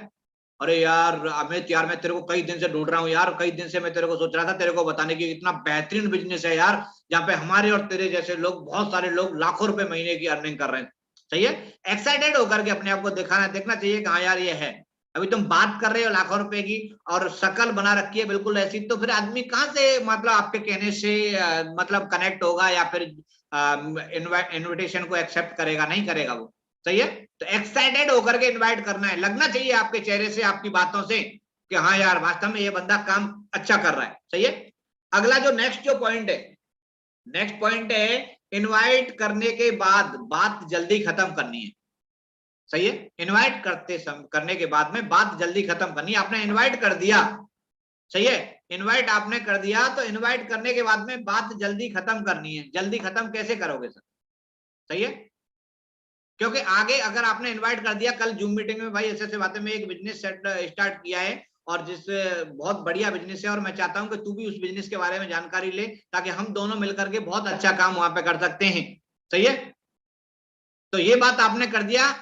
अरे यार अमित यार मैं तेरे को कई दिन से ढूंढ रहा हूँ यार, कई दिन से मैं तेरे को सोच रहा था तेरे को बताने की, इतना बेहतरीन बिजनेस है यार, जहाँ पे हमारे और तेरे जैसे लोग, बहुत सारे लोग लाखों रुपए महीने की अर्निंग कर रहे हैं। सही है। एक्साइटेड होकर के अपने आप को दिखाना, देखना चाहिए कि हाँ यार ये है। अभी तुम बात कर रहे हो लाखों रुपए की और शक्ल बना रखी है बिल्कुल ऐसी, तो फिर आदमी कहाँ से मतलब आपके कहने से मतलब कनेक्ट होगा, या फिर इन्विटेशन को एक्सेप्ट करेगा? नहीं करेगा वो। सही है। तो एक्साइटेड होकर के इनवाइट करना है, लगना चाहिए आपके चेहरे से, आपकी बातों से कि हाँ यार वास्तव में ये बंदा काम अच्छा कर रहा है। सही है। अगला जो नेक्स्ट जो पॉइंट है, नेक्स्ट पॉइंट है इनवाइट करने के बाद बात जल्दी खत्म करनी है। सही है। इनवाइट करने के बाद में बात जल्दी खत्म करनी है। आपने इनवाइट कर दिया, सही है, इनवाइट आपने कर दिया, तो इनवाइट करने के बाद में बात जल्दी खत्म करनी है। जल्दी खत्म कैसे करोगे सर? सही है। क्योंकि आगे अगर आपने इनवाइट कर दिया, कल जूम मीटिंग में भाई ऐसे ऐसे बातें, में एक बिजनेस स्टार्ट किया है और जिससे बहुत बढ़िया बिजनेस है, और मैं चाहता हूं कि तू भी उस बिजनेस के बारे में जानकारी ले, ताकि हम दोनों मिलकर के बहुत अच्छा काम वहां पे कर सकते हैं। सही है। तो ये बात आपने कर दिया,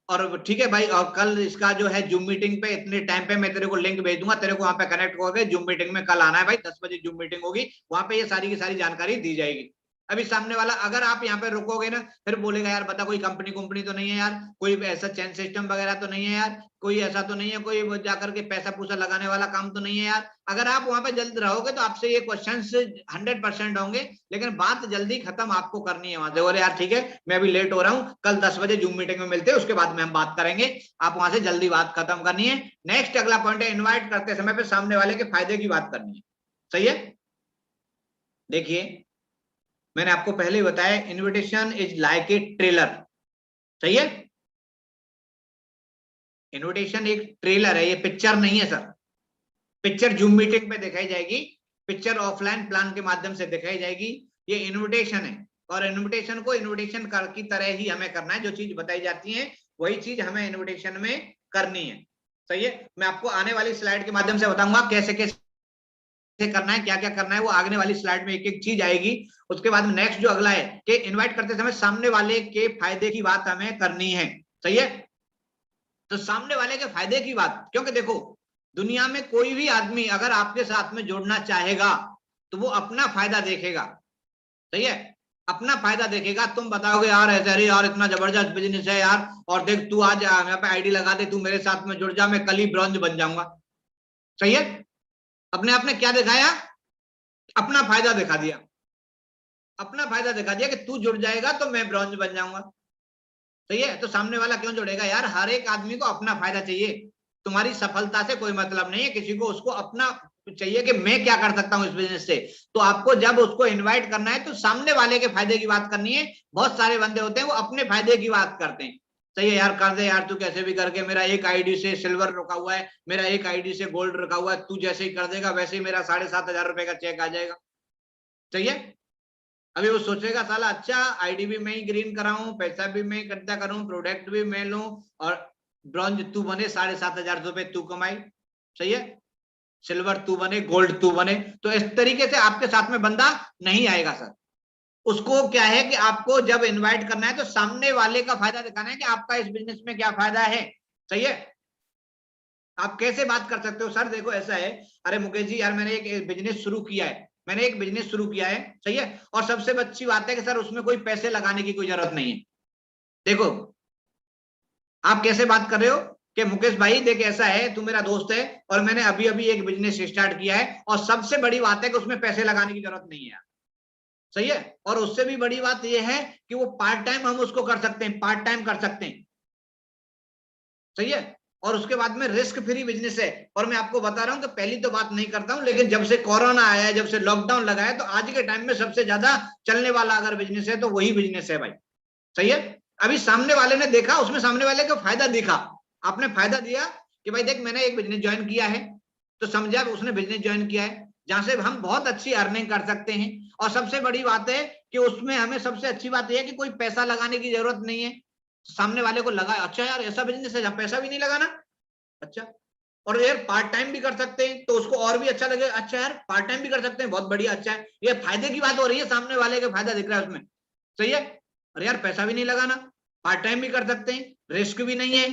और ठीक है भाई, और कल इसका जो है जूम मीटिंग पे इतने टाइम पे मैं तेरे को लिंक भेज दूंगा, तेरे को वहां पे कनेक्ट होकर जूम मीटिंग में कल आना है भाई, 10 बजे जूम मीटिंग होगी, वहां पे ये सारी की सारी जानकारी दी जाएगी। अभी सामने वाला अगर आप यहाँ पे रुकोगे ना फिर बोलेगा यार बता कोई कंपनी तो नहीं है यार, कोई ऐसा चेन सिस्टम वगैरह तो नहीं है यार, कोई ऐसा तो नहीं है, कोई जाकर के पैसा पूसा लगाने वाला काम तो नहीं है यार। अगर आप वहां पे जल्द रहोगे तो आपसे ये क्वेश्चन 100% होंगे, लेकिन बात जल्दी खत्म आपको करनी है वहां से। बोले यार ठीक है मैं अभी लेट हो रहा हूँ, कल 10 बजे जूम मीटिंग में मिलते हैं, उसके बाद में हम बात करेंगे। आप वहां से जल्दी बात खत्म करनी है। नेक्स्ट अगला पॉइंट है इन्वाइट करते समय पे सामने वाले के फायदे की बात करनी है। सही है, देखिए मैंने आपको पहले ही बताया invitation is like A trailer. सही है, इनविटेशन एक ट्रेलर है, ये पिक्चर नहीं है सर। पिक्चर जूम मीटिंग पे दिखाई जाएगी, पिक्चर ऑफलाइन प्लान के माध्यम से दिखाई जाएगी। ये इनविटेशन है और इनविटेशन को इनविटेशन की तरह ही हमें करना है। जो चीज बताई जाती है वही चीज हमें इनविटेशन में करनी है। सही है, मैं आपको आने वाली स्लाइड के माध्यम से बताऊंगा कैसे कैसे करना है, क्या क्या करना है, वो आगे वाली स्लाइड में एक एक चीज आएगी। उसके बाद नेक्स्ट जो अगला है कि इनवाइट करते समय सामने वाले के फायदे की बात हमें करनी है। सही है, तो सामने वाले के फायदे की बात, क्योंकि देखो दुनिया में कोई भी आदमी अगर आपके साथ में जुड़ना चाहेगा तो वो अपना फायदा देखेगा। सही है, अपना फायदा देखेगा। तुम बताओगे यार ऐसे अरे यार इतना जबरदस्त बिजनेस है यार, और देख तू आज यहाँ पे आईडी लगा दे, तू मेरे साथ में जुड़ जा, मैं कल ही ब्रॉन्ज बन जाऊंगा। सही है, अपने आप ने क्या दिखाया, अपना फायदा दिखा दिया, अपना फायदा दिखा दिया कि तू जुड़ जाएगा तो मैं ब्रॉन्ज बन जाऊंगा। सही है, तो सामने वाला क्यों जुड़ेगा यार, हर एक आदमी को अपना फायदा चाहिए। तुम्हारी सफलता से कोई मतलब नहीं है, किसी को उसको अपना चाहिए कि मैं क्या कर सकता हूं इस बिजनेस से। तो आपको जब उसको इनवाइट करना है तो सामने वाले के फायदे की बात करनी है। बहुत सारे बंदे होते हैं वो अपने फायदे की बात करते हैं। सही है यार, कर दे यार तू कैसे भी करके, मेरा एक आईडी से सिल्वर रखा हुआ है, मेरा एक आईडी से गोल्ड रखा हुआ है, तू जैसे ही कर देगा वैसे ही मेरा 7,500 रुपए का चेक आ जाएगा। सही है, अभी वो सोचेगा साला अच्छा आईडी भी मैं ही ग्रीन कराऊं, पैसा भी मैं इकट्ठा करूं, प्रोडक्ट भी मैं लूं, और ब्रॉन्ज तू बने, 7,500 रुपए तू कमाई। सही है, सिल्वर तू बने, गोल्ड तू बने। तो इस तरीके से आपके साथ में बंदा नहीं आएगा सर। उसको क्या है कि आपको जब इनवाइट करना है तो सामने वाले का फायदा दिखाना है कि आपका इस बिजनेस में क्या फायदा है। सही है, आप कैसे बात कर सकते हो सर, देखो ऐसा है, अरे मुकेश जी यार मैंने एक बिजनेस शुरू किया है, मैंने एक बिजनेस शुरू किया है। सही है, और सबसे अच्छी बात है कि सर उसमें कोई पैसे लगाने की कोई जरूरत नहीं है। देखो आप कैसे बात कर रहे हो कि मुकेश भाई देख ऐसा है, तू मेरा दोस्त है और मैंने अभी अभी एक बिजनेस स्टार्ट किया है, और सबसे बड़ी बात है कि उसमें पैसे लगाने की जरूरत नहीं है। सही है, और उससे भी बड़ी बात यह है कि वो पार्ट टाइम हम उसको कर सकते हैं, पार्ट टाइम कर सकते हैं। सही है, और उसके बाद में रिस्क फ्री बिजनेस है। और मैं आपको बता रहा हूं कि पहली तो बात नहीं करता हूं, लेकिन जब से कोरोना आया है, जब से लॉकडाउन लगा है, तो आज के टाइम में सबसे ज्यादा चलने वाला अगर बिजनेस है तो वही बिजनेस है भाई। सही है, अभी सामने वाले ने देखा, उसमें सामने वाले को फायदा दिखा, आपने फायदा दिया कि भाई देख मैंने एक बिजनेस ज्वाइन किया है, तो समझा उसने बिजनेस ज्वाइन किया है जहां से हम बहुत अच्छी अर्निंग कर सकते हैं। और सबसे बड़ी बात है कि उसमें हमें सबसे अच्छी बात यह है कि कोई पैसा लगाने की जरूरत नहीं है। सामने वाले को लगा अच्छा यार ऐसा बिजनेस है जहां पैसा भी नहीं लगाना, अच्छा, और यार पार्ट टाइम भी कर सकते हैं, तो उसको और भी अच्छा लगे, अच्छा यार पार्ट टाइम भी कर सकते हैं, बहुत बढ़िया, अच्छा है, ये फायदे की बात हो रही है, सामने वाले का फायदा दिख रहा है उसमें। सही है, अरे यार पैसा भी नहीं लगाना, पार्ट टाइम भी कर सकते हैं, रिस्क भी नहीं है,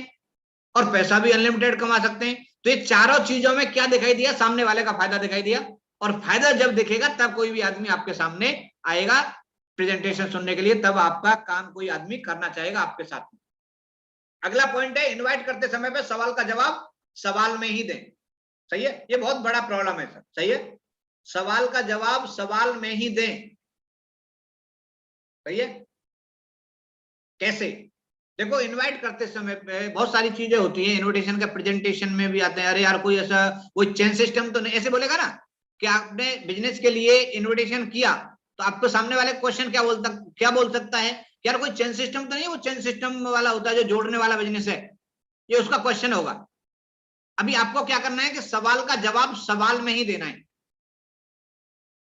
और पैसा भी अनलिमिटेड कमा सकते हैं। तो ये चारों चीजों में क्या दिखाई दिया, सामने वाले का फायदा दिखाई दिया। और फायदा जब दिखेगा तब कोई भी आदमी आपके सामने आएगा प्रेजेंटेशन सुनने के लिए, तब आपका काम कोई आदमी करना चाहेगा आपके साथ में। अगला पॉइंट है इनवाइट करते समय पे सवाल का जवाब सवाल में ही दें। सही है, ये बहुत बड़ा प्रॉब्लम है सर। सही है, सवाल का जवाब सवाल में ही दें। सही है, कैसे, देखो इनवाइट करते समय पे बहुत सारी चीजें होती हैं, इनविटेशन का प्रेजेंटेशन में भी आते हैं, अरे यार कोई ऐसा कोई चेन सिस्टम तो नहीं, ऐसे बोलेगा ना कि आपने बिजनेस के लिए इनविटेशन किया, तो आपको सामने वाले क्वेश्चन क्या बोल सकता है, यार कोई चेन सिस्टम तो नहीं, वो चेन सिस्टम वाला होता है जो जोड़ने वाला बिजनेस है, ये उसका क्वेश्चन होगा। अभी आपको क्या करना है कि सवाल का जवाब सवाल में ही देना है।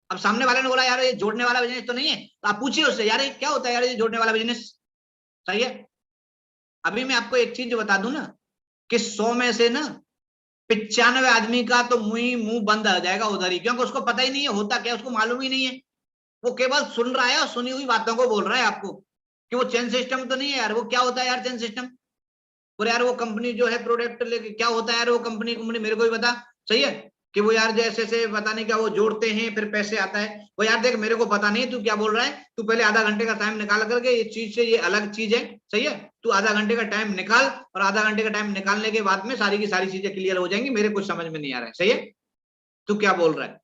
अब सामने वाले ने बोला यार ये जोड़ने वाला बिजनेस तो नहीं है, तो आप पूछिए उससे यार ये क्या होता है यार ये जोड़ने वाला बिजनेस। सही है, अभी मैं आपको एक चीज बता दूं ना कि 100 में से ना 95 आदमी का तो मुंह बंद आ जाएगा उधर ही, क्योंकि उसको पता ही नहीं है होता क्या, उसको मालूम ही नहीं है, वो केवल सुन रहा है और सुनी हुई बातों को बोल रहा है आपको कि वो चेन सिस्टम तो नहीं है यार, वो क्या होता है यार चेन सिस्टम, और यार वो कंपनी जो है प्रोडक्ट लेके क्या होता है यार वो कंपनी मेरे को भी बता। सही है, कि वो यार जैसे से पता नहीं क्या वो जोड़ते हैं फिर पैसे आता है। वो यार देख मेरे को पता नहीं तू क्या बोल रहा है, तू पहले आधा घंटे का टाइम निकाल करके ये चीज से ये अलग चीज है, सही है, तू आधा घंटे का टाइम निकाल और आधा घंटे का टाइम निकालने के बाद में सारी की सारी चीजें क्लियर हो जाएंगी। मेरे कुछ समझ में नहीं आ रहा है, सही है, तू क्या बोल रहा है।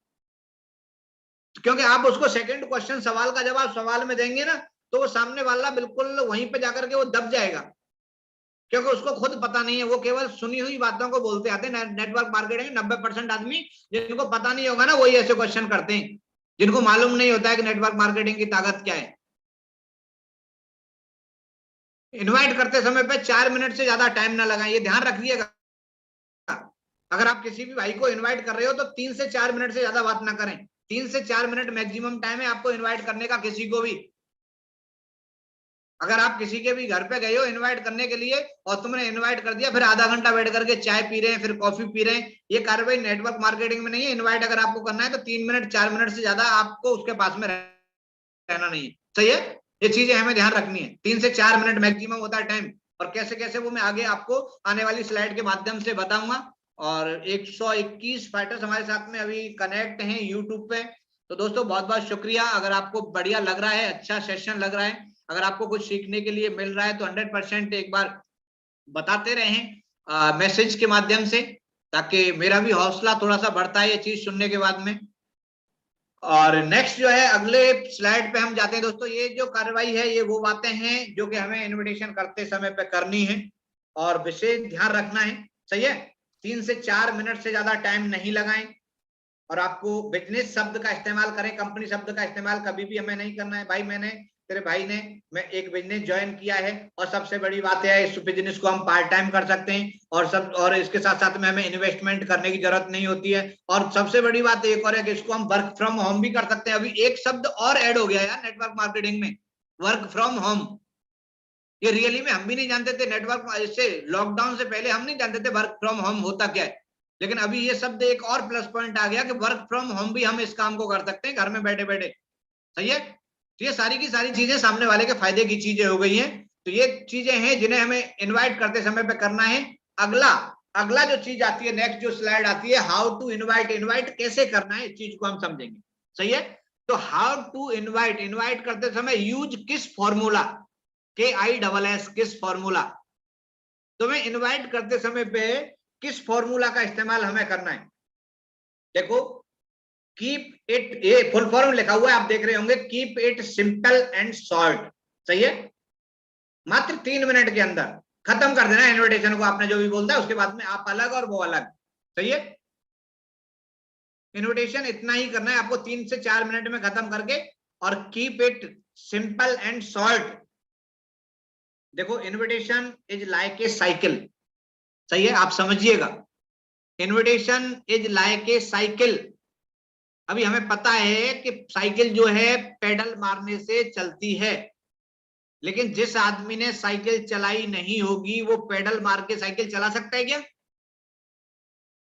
क्योंकि आप उसको सेकंड क्वेश्चन सवाल का जवाब सवाल में देंगे ना तो वो सामने वाला बिल्कुल वहीं पे जाकर के वो दब जाएगा, क्योंकि उसको खुद पता नहीं है, वो केवल सुनी हुई बातों को बोलते आते हैं। नेटवर्क मार्केटिंग 90% आदमी जिनको पता नहीं होगा ना वही ऐसे क्वेश्चन करते हैं, जिनको मालूम नहीं होता है कि नेटवर्क मार्केटिंग की ताकत क्या है। इनवाइट करते समय पे 4 मिनट से ज्यादा टाइम ना लगाएं, ये ध्यान रखिएगा। अगर आप किसी भी भाई को इनवाइट कर रहे हो तो 3 से 4 मिनट से ज्यादा बात ना करें। 3 से 4 मिनट मैक्सिमम टाइम है आपको इनवाइट करने का किसी को भी। अगर आप किसी के भी घर पे गए हो इनवाइट करने के लिए और तुमने इनवाइट कर दिया फिर आधा घंटा बैठ करके चाय पी रहे हैं फिर कॉफी पी रहे हैं, ये कार्रवाई नेटवर्क मार्केटिंग में नहीं है। इनवाइट अगर आपको करना है तो 3 मिनट 4 मिनट से ज्यादा आपको उसके पास में रहना नहीं है, सही है। ये चीजें हमें ध्यान रखनी है, 3 से 4 मिनट मैक्सिमम होता है टाइम। और कैसे कैसे वो मैं आगे आपको आने वाली स्लाइड के माध्यम से बताऊंगा। और 121 फाइटर्स हमारे साथ में अभी कनेक्ट हैं यूट्यूब पे। तो दोस्तों बहुत बहुत शुक्रिया। अगर आपको बढ़िया लग रहा है, अच्छा सेशन लग रहा है, अगर आपको कुछ सीखने के लिए मिल रहा है तो 100% एक बार बताते रहें मैसेज के माध्यम से, ताकि मेरा भी हौसला थोड़ा सा बढ़ता है ये चीज सुनने के बाद में। और नेक्स्ट जो है अगले स्लाइड पे हम जाते हैं दोस्तों। ये जो कार्रवाई है ये वो बातें हैं जो कि हमें इनविटेशन करते समय पे करनी है और विशेष ध्यान रखना है, सही है। 3 से 4 मिनट से ज्यादा टाइम नहीं लगाएं और आपको बिजनेस शब्द का इस्तेमाल करें, कंपनी शब्द का इस्तेमाल कभी भी हमें नहीं करना है। भाई तेरे भाई ने मैं एक बिजनेस ज्वाइन किया है और सबसे बड़ी बात है इस बिजनेस को हम पार्ट टाइम कर सकते हैं और इसके साथ साथ में हमें इन्वेस्टमेंट करने की जरूरत नहीं होती है। और सबसे बड़ी बात एक और है कि इसको हम वर्क फ्रॉम होम भी कर सकते हैं। अभी एक शब्द और ऐड हो गया यार नेटवर्क मार्केटिंग में, वर्क फ्रॉम होम। ये रियली में हम भी नहीं जानते थे, नेटवर्क इससे लॉकडाउन से पहले हम नहीं जानते थे वर्क फ्रॉम होम होता क्या है। लेकिन अभी ये शब्द एक और प्लस पॉइंट आ गया कि वर्क फ्रॉम होम भी हम इस काम को कर सकते हैं घर में बैठे बैठे, सही है। तो ये सारी की सारी चीजें सामने वाले के फायदे की चीजें हो गई हैं। तो ये चीजें हैं जिन्हें हमें इनवाइट करते समय पे करना है। अगला जो चीज आती है, नेक्स्ट जो स्लाइड आती है, हाउ टू इनवाइट। इनवाइट कैसे करना है इस चीज को हम समझेंगे, सही है। तो हाउ टू इनवाइट, इनवाइट करते समय यूज किस फॉर्मूला, KISS किस फॉर्मूला, तुम्हें इनवाइट करते समय पे किस फॉर्मूला का इस्तेमाल हमें करना है। देखो कीप इट, ये फुल फॉर्म लिखा हुआ है आप देख रहे होंगे, keep it simple and short, सही है। मात्र 3 मिनट के अंदर खत्म कर देना इनविटेशन को, आपने जो भी बोलता है उसके बाद में आप अलग और वो अलग, सही है। इनविटेशन इतना ही करना है आपको, 3 से 4 मिनट में खत्म करके, और keep it simple and short. देखो invitation is like a cycle, सही है, आप समझिएगा। Invitation is like a cycle. अभी हमें पता है कि साइकिल जो है पेडल मारने से चलती है, लेकिन जिस आदमी ने साइकिल चलाई नहीं होगी वो पेडल मार के साइकिल चला सकता है क्या?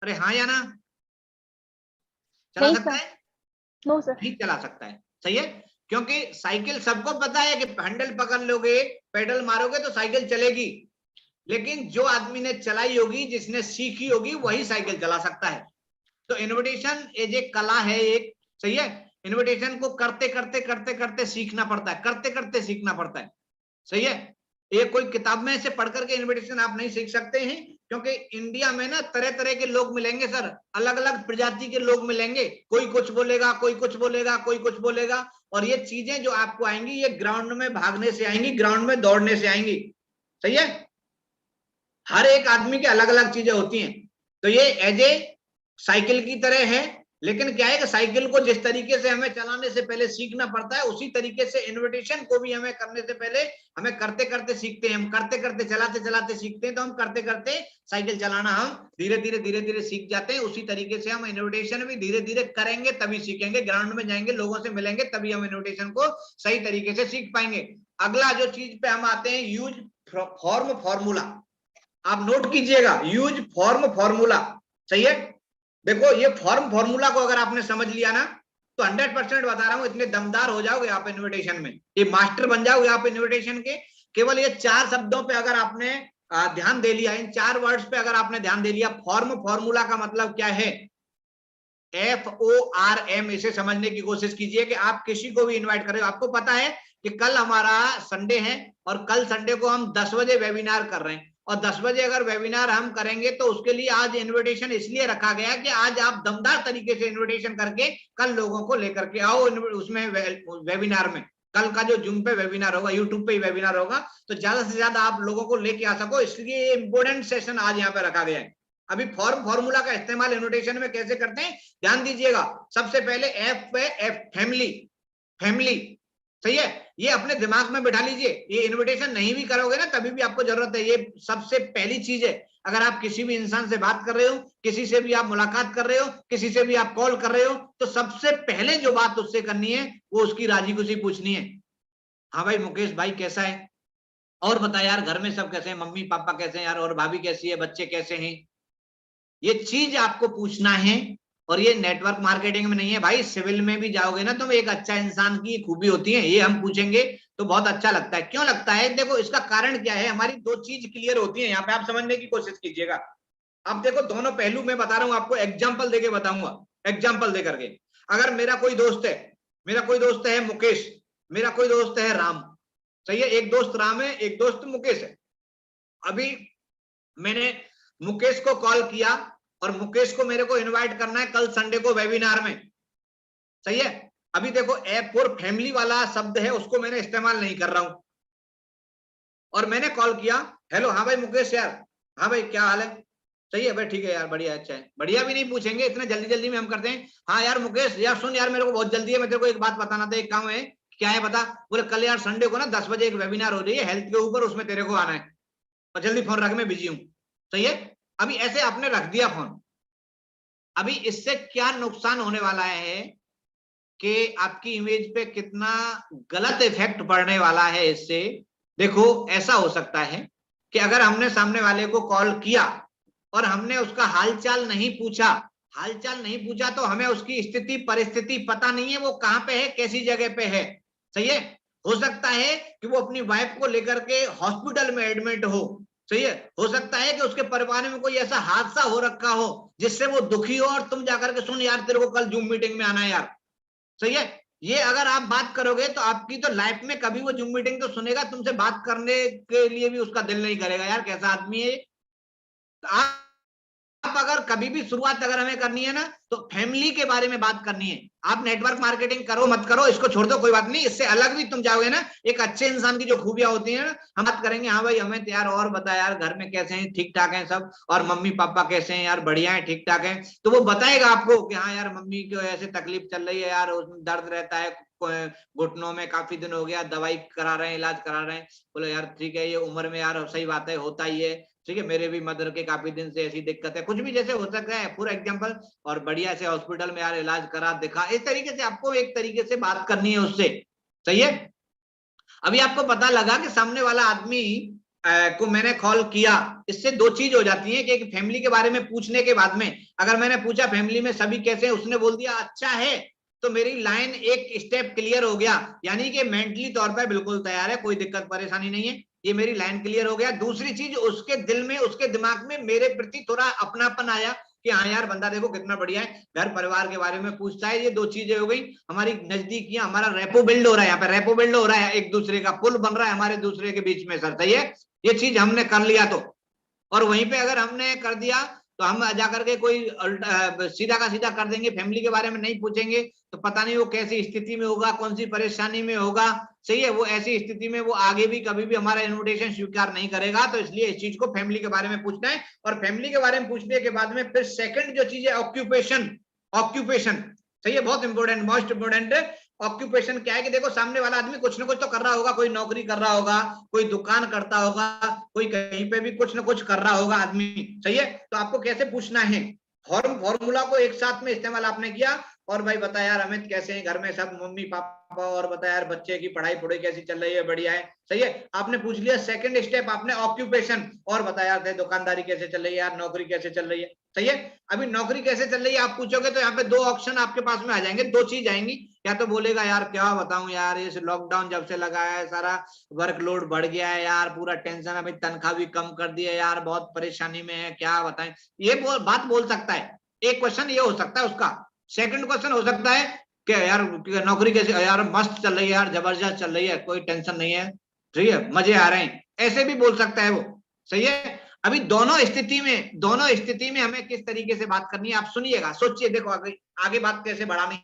अरे हाँ या ना, चला सकता है? नो सर, नहीं चला सकता है, सही है। क्योंकि साइकिल सबको पता है कि हैंडल पकड़ लोगे पेडल मारोगे तो साइकिल चलेगी, लेकिन जो आदमी ने चलाई होगी, जिसने सीखी होगी, वही साइकिल चला सकता है। तो इनविटेशन एज ए कला है एक, सही है। इनविटेशन को करते करते करते करते सीखना पड़ता है, करते करते सीखना पड़ता है, सही है। ये कोई किताब में से पढ़ करके इनविटेशन आप नहीं सीख सकते हैं, क्योंकि इंडिया में ना तरह तरह के लोग मिलेंगे सर, अलग अलग प्रजाति के लोग मिलेंगे, कोई कुछ बोलेगा, कोई कुछ बोलेगा, कोई कुछ बोलेगा। और ये चीजें जो आपको आएंगी ये ग्राउंड में भागने से आएंगी, ग्राउंड में दौड़ने से आएंगी, सही है। हर एक आदमी के अलग अलग चीजें होती हैं। तो ये एज ए साइकिल की तरह है, लेकिन क्या है कि साइकिल को जिस तरीके से हमें चलाने से पहले सीखना पड़ता है, उसी तरीके से इनविटेशन को भी हमें करने से पहले हमें करते करते सीखते हैं। हम करते करते चलाते चलाते सीखते हैं, तो हम करते करते साइकिल चलाना हम धीरे धीरे सीख जाते हैं। उसी तरीके से हम इनविटेशन भी धीरे धीरे करेंगे तभी सीखेंगे, ग्राउंड में जाएंगे, लोगों से मिलेंगे, तभी हम इनविटेशन को सही तरीके से सीख पाएंगे। अगला जो चीज पे हम आते हैं, यूज फॉर्म फॉर्मूला। आप नोट कीजिएगा, यूज फॉर्म फॉर्मूला, सही है। देखो ये फॉर्म फॉर्मूला को अगर आपने समझ लिया ना तो 100% बता रहा हूं इतने दमदार हो जाओगे आप इनविटेशन में, ये मास्टर बन जाओगे आप इनविटेशन के। केवल ये 4 शब्दों पे अगर आपने ध्यान दे लिया, इन 4 वर्ड्स पे अगर आपने ध्यान दे लिया, फॉर्म फॉर्मूला का मतलब क्या है, FORM इसे समझने की कोशिश कीजिए कि आप किसी को भी इनवाइट करें। आपको पता है कि कल हमारा संडे है और कल संडे को हम 10 बजे वेबिनार कर रहे हैं, और 10 बजे अगर वेबिनार हम करेंगे तो उसके लिए आज इनविटेशन इसलिए रखा गया कि आज आप दमदार तरीके से इनविटेशन करके कल लोगों को लेकर के आओ उसमें वेबिनार में। कल का जो जूम पे वेबिनार होगा, यूट्यूब पे ही वेबिनार होगा, तो ज्यादा से ज्यादा आप लोगों को लेके आ सको, इसलिए इंपोर्टेंट सेशन आज यहाँ पे रखा गया है। अभी फॉर्मूला का इस्तेमाल इनविटेशन में कैसे करते हैं ध्यान दीजिएगा। सबसे पहले F पे F, फैमिली, सही है, ये अपने दिमाग में बिठा लीजिए। ये इनविटेशन नहीं भी करोगे ना तभी भी आपको जरूरत है, ये सबसे पहली चीज है। अगर आप किसी भी इंसान से बात कर रहे हो, किसी से भी आप मुलाकात कर रहे हो, किसी से भी आप कॉल कर रहे हो, तो सबसे पहले जो बात उससे करनी है वो उसकी राजी खुशी पूछनी है। हाँ भाई मुकेश भाई कैसा है, और बता यार घर में सब कैसे हैं, मम्मी पापा कैसे हैं यार, और भाभी कैसी है, बच्चे कैसे हैं, ये चीज आपको पूछना है। और ये नेटवर्क मार्केटिंग में नहीं है भाई, सिविल में भी जाओगे ना तुम, एक अच्छा इंसान की खूबी होती है, ये हम पूछेंगे तो बहुत अच्छा लगता है। क्यों लगता है, देखो इसका कारण क्या है, हमारी दो चीज क्लियर होती है यहाँ पे, आप समझने की कोशिश कीजिएगा। आप देखो दोनों पहलू मैं बता रहा हूं आपको, एग्जाम्पल देके बताऊंगा, एग्जाम्पल दे करके। अगर मेरा कोई दोस्त है मुकेश, मेरा कोई दोस्त है राम, सही है, एक दोस्त राम है, एक दोस्त मुकेश है। अभी मैंने मुकेश को कॉल किया और मुकेश को मेरे को इनवाइट करना है कल संडे को वेबिनार में, सही है। अभी देखो ऐप और फैमिली वाला शब्द है उसको मैंने इस्तेमाल नहीं कर रहा हूं, और मैंने कॉल किया, हेलो हाँ भाई मुकेश यार, हाँ भाई क्या हाल है, सही है भाई, ठीक है यार, बढ़िया, अच्छा है, बढ़िया भी नहीं पूछेंगे, इतना जल्दी जल्दी में हम करते हैं। हाँ यार मुकेश यार सुन यार, मेरे को बहुत जल्दी है, मैं तेरे को एक बात बताना था, एक काम है, क्या है बता। बोले कल यार संडे को ना 10 बजे एक वेबिनार हो रही है हेल्थ के ऊपर, उसमें तेरे को आना है, और जल्दी फोन रख, मैं बिजी हूँ, सही है। अभी ऐसे आपने रख दिया फोन। अभी इससे क्या नुकसान होने वाला है कि आपकी इमेज पे कितना गलत इफेक्ट पड़ने वाला है इससे। देखो ऐसा हो सकता है कि अगर हमने सामने वाले को कॉल किया और हमने उसका हालचाल नहीं पूछा, तो हमें उसकी स्थिति परिस्थिति पता नहीं है, वो कहां पे है, कैसी जगह पे है, सही है। हो सकता है कि वो अपनी वाइफ को लेकर के हॉस्पिटल में एडमिट हो, सही है। हो सकता है कि उसके परिवार में कोई ऐसा हादसा हो रखा हो जिससे वो दुखी हो, और तुम जाकर के सुन यार तेरे को कल जूम मीटिंग में आना है यार, सही है। ये अगर आप बात करोगे तो आपकी तो लाइफ में कभी वो जूम मीटिंग तो सुनेगा, तुमसे बात करने के लिए भी उसका दिल नहीं करेगा, यार कैसा आदमी है। आप अगर कभी भी शुरुआत अगर हमें करनी है ना, तो फैमिली के बारे में बात करनी है। आप नेटवर्क मार्केटिंग करो मत करो इसको छोड़ दो, कोई बात नहीं, इससे अलग भी तुम जाओगे ना, एक अच्छे इंसान की जो खूबियां होती है ना, हम बात करेंगे, हाँ भाई हमें यार और बता यार घर में कैसे हैं, ठीक ठाक हैं सब, और मम्मी पापा कैसे हैं यार, बढ़िया है, ठीक ठाक है। तो वो बताएगा आपको कि हाँ यार मम्मी को ऐसे तकलीफ चल रही है यार, उसमें दर्द रहता है घुटनों में, काफी दिन हो गया, दवाई करा रहे हैं, इलाज करा रहे हैं। बोले यार ठीक है, ये उम्र में यार सही बात है, होता ही है, ठीक है, मेरे भी मदर के काफी दिन से ऐसी दिक्कत है, कुछ भी जैसे हो सकता है पूरा एग्जांपल, और बढ़िया से हॉस्पिटल में यार इलाज करा दिखा, इस तरीके से आपको एक तरीके से बात करनी है उससे, सही है। अभी आपको पता लगा कि सामने वाला आदमी को मैंने कॉल किया, इससे दो चीज हो जाती है कि एक फैमिली के बारे में पूछने के बाद में अगर मैंने पूछा फैमिली में सभी कैसे हैं, उसने बोल दिया अच्छा है, तो मेरी लाइन एक स्टेप क्लियर हो गया, यानी कि मेंटली तौर पर बिल्कुल तैयार है, कोई दिक्कत परेशानी नहीं है, ये मेरी लाइन क्लियर हो गया। दूसरी चीज, उसके दिल में उसके दिमाग में मेरे प्रति थोड़ा अपनापन आया कि हाँ यार बंदा देखो कितना बढ़िया है, घर परिवार के बारे में पूछता है। ये दो चीजें हो गई हमारी नजदीकियां, हमारा रेपो बिल्ड हो रहा है, यहाँ पे रेपो बिल्ड हो रहा है, एक दूसरे का पुल बन रहा है हमारे दूसरे के बीच में, सर सही है। ये चीज हमने कर लिया तो, और वहीं पे अगर हमने कर दिया तो हम जाकर के कोई सीधा का सीधा कर देंगे, फैमिली के बारे में नहीं पूछेंगे, तो पता नहीं वो कैसी स्थिति में होगा, कौन सी परेशानी में होगा, सही है। वो ऐसी स्थिति में वो आगे भी कभी भी हमारा इनविटेशन स्वीकार नहीं करेगा। तो इसलिए इस चीज को फैमिली के बारे में पूछना है, और फैमिली के बारे में पूछने के बाद में फिर सेकंड जो चीज है ऑक्यूपेशन, सही है, बहुत इंपॉर्टेंट, मोस्ट इंपॉर्टेंट ऑक्यूपेशन क्या है कि देखो सामने वाला आदमी कुछ ना कुछ तो कर रहा होगा, कोई नौकरी कर रहा होगा, कोई दुकान करता होगा, कोई कहीं पे भी कुछ ना कुछ कर रहा होगा आदमी, सही है। तो आपको कैसे पूछना है, फॉर्मूला को एक साथ में इस्तेमाल आपने किया, और भाई बता यार अमित कैसे हैं, घर में सब मम्मी पापा, और बता यार बच्चे की पढ़ाई पढ़ाई कैसी चल रही है, बढ़िया है, सही है, आपने पूछ लिया। सेकंड स्टेप आपने ऑक्यूपेशन, और बता यार दुकानदारी कैसे चल रही है यार, नौकरी कैसे चल रही है, सही है। अभी नौकरी कैसे चल रही है आप पूछोगे तो यहाँ पे दो ऑप्शन आपके पास में आ जाएंगे, दो चीज आएंगी, या तो बोलेगा यार क्या बताऊं यार, इस लॉकडाउन जब से लगा है सारा वर्कलोड बढ़ गया है यार, पूरा टेंशन, अभी तनख्वाह भी कम कर दी है यार, बहुत परेशानी में है, क्या बताएं, ये बात बोल सकता है, एक क्वेश्चन ये हो सकता है उसका। सेकंड क्वेश्चन हो सकता है कि यार नौकरी कैसे, यार मस्त चल रही है यार, जबरदस्त चल रही है, कोई टेंशन नहीं है, ठीक है, मजे आ रहे हैं, ऐसे भी बोल सकता है वो। सही है। अभी दोनों स्थिति में हमें किस तरीके से बात करनी है आप सुनिएगा, सोचिए, देखो आगे बात कैसे बढ़ानी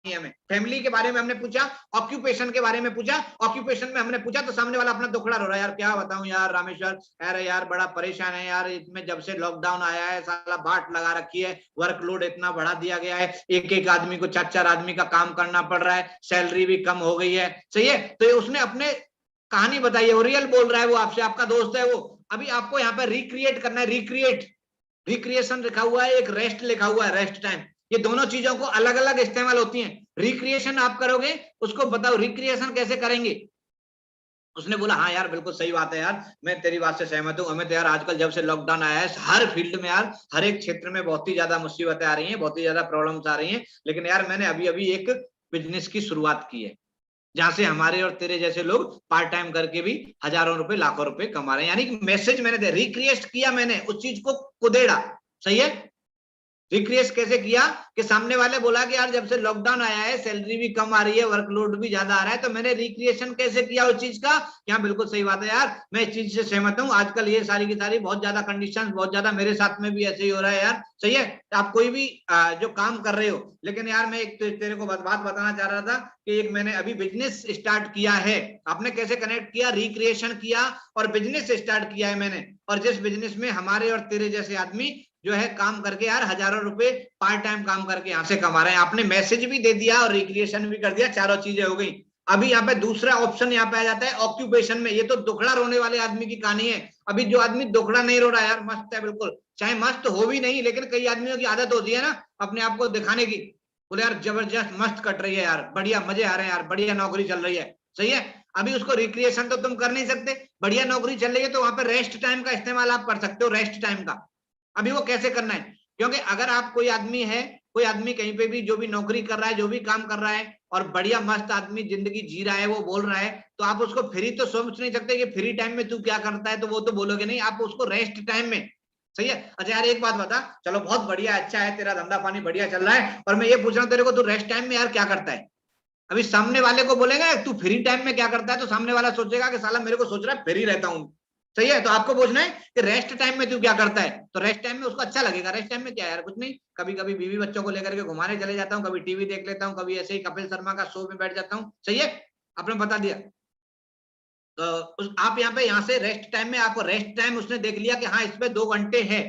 है हमें। फैमिली के बारे में हमने पूछा, ऑक्यूपेशन के बारे में पूछा, ऑक्यूपेशन में हमने पूछा तो सामने वाला अपना दुखड़ा रो रहा है, यार क्या बताऊं यार रामेश्वर, अरे यार बड़ा परेशान है यार, इसमें जब से लॉकडाउन आया है साला बाट लगा रखी है, वर्कलोड इतना बढ़ा दिया गया है, एक एक आदमी को 4-4 आदमी का काम करना पड़ रहा है, सैलरी भी कम हो गई है। सही है। तो उसने अपने कहानी बताई है, वो रियल बोल रहा है, वो आपसे, आपका दोस्त है वो। अभी आपको यहाँ पे रिक्रिएट करना है, रिक्रिएशन लिखा हुआ है, एक रेस्ट लिखा हुआ है, रेस्ट टाइम। ये दोनों चीजों को अलग अलग इस्तेमाल होती हैं। रिक्रिएशन आप करोगे, उसको बताओ रिक्रिएशन कैसे करेंगे। उसने बोला हाँ यार बिल्कुल सही बात है यार, मैं तेरी बात से सहमत हूँ, हमें तो यार आजकल जब से लॉकडाउन आया है हर फील्ड में यार, हर एक क्षेत्र में बहुत ही ज्यादा मुसीबतें आ रही हैं, बहुत ही ज्यादा प्रॉब्लम्स आ रही हैं, लेकिन यार मैंने अभी अभी एक बिजनेस की शुरुआत की है जहां से हमारे और तेरे जैसे लोग पार्ट टाइम करके भी हजारों रुपए लाखों रुपए कमा रहे हैं। यानी कि मैसेज मैंने दे, रिक्रिएट किया मैंने उस चीज को, कुदेड़ा। सही है। रिक्रिएट कैसे किया कि सामने वाले बोला कि यार जब से लॉकडाउन आया है सैलरी भी कम आ रही है, वर्कलोड भी ज्यादा आ रहा है, तो मैंने रिक्रिएशन कैसे किया उस चीज का। क्या बिल्कुल सही बात है यार, मैं इस चीज से सहमत हूँ, आजकल ये सारी की सारी बहुत ज्यादा कंडीशन, बहुत ज्यादा मेरे साथ में भी ऐसे ही हो रहा है यार। सही है। आप कोई भी जो काम कर रहे हो, लेकिन यार मैं एक तेरे को बात बताना चाह रहा था कि एक मैंने अभी बिजनेस स्टार्ट किया है। आपने कैसे कनेक्ट किया, रिक्रिएशन किया और बिजनेस स्टार्ट किया है मैंने, और जिस बिजनेस में हमारे और तेरे जैसे आदमी जो है काम करके यार हजारों रुपए पार्ट टाइम काम करके यहां से कमा रहे हैं। आपने मैसेज भी दे दिया और रिक्रिएशन भी कर दिया, चारों चीजें हो गई। अभी यहाँ पे दूसरा ऑप्शन यहाँ पे आ जाता है ऑक्यूपेशन में। ये तो दुखड़ा रोने वाले आदमी की कहानी है। अभी जो आदमी दुखड़ा नहीं रो रहा है यार, मस्त है बिल्कुल, चाहे मस्त हो भी नहीं, लेकिन कई आदमियों की आदत होती है ना अपने आप को दिखाने की, बोले यार जबरदस्त मस्त कट रही है यार, बढ़िया मजे आ रहे हैं यार, बढ़िया नौकरी चल रही है। सही है। अभी उसको रिक्रिएशन तो तुम कर नहीं सकते, बढ़िया नौकरी चल रही है तो वहां पर रेस्ट टाइम का इस्तेमाल आप कर सकते हो, रेस्ट टाइम का। अभी वो कैसे करना है, क्योंकि अगर आप कोई आदमी है, कोई आदमी कहीं पे भी जो भी नौकरी कर रहा है, जो भी काम कर रहा है और बढ़िया मस्त आदमी जिंदगी जी रहा है, वो बोल रहा है, तो आप उसको फ्री तो सोच नहीं सकते कि फ्री टाइम में तू क्या करता है, तो वो तो बोलोगे नहीं, आप उसको रेस्ट टाइम में। सही है। अच्छा यार एक बात बता, चलो बहुत बढ़िया, अच्छा है, तेरा धंधा पानी बढ़िया चल रहा है, और मैं ये पूछ रहा हूँ तेरे को, तू रेस्ट टाइम में यार क्या करता है। अभी सामने वाले को बोलेगा तू फ्री टाइम में क्या करता है, तो सामने वाला सोचेगा कि साला मेरे को सोच रहा है फ्री रहता हूँ। सही है। तो आपको पूछना है कि रेस्ट टाइम में तू क्या करता है, तो रेस्ट टाइम में उसको अच्छा लगेगा। रेस्ट टाइम में क्या यार, कुछ नहीं, कभी कभी बीवी बच्चों को लेकर के घुमाने चले जाता हूँ, कभी टीवी देख लेता हूँ, कभी ऐसे ही कपिल शर्मा का शो में बैठ जाता हूँ। सही है। आपने बता दिया। तो आप यहाँ पे, यहाँ से रेस्ट टाइम में, आपको रेस्ट टाइम उसने देख लिया कि हाँ इस पे 2 घंटे है,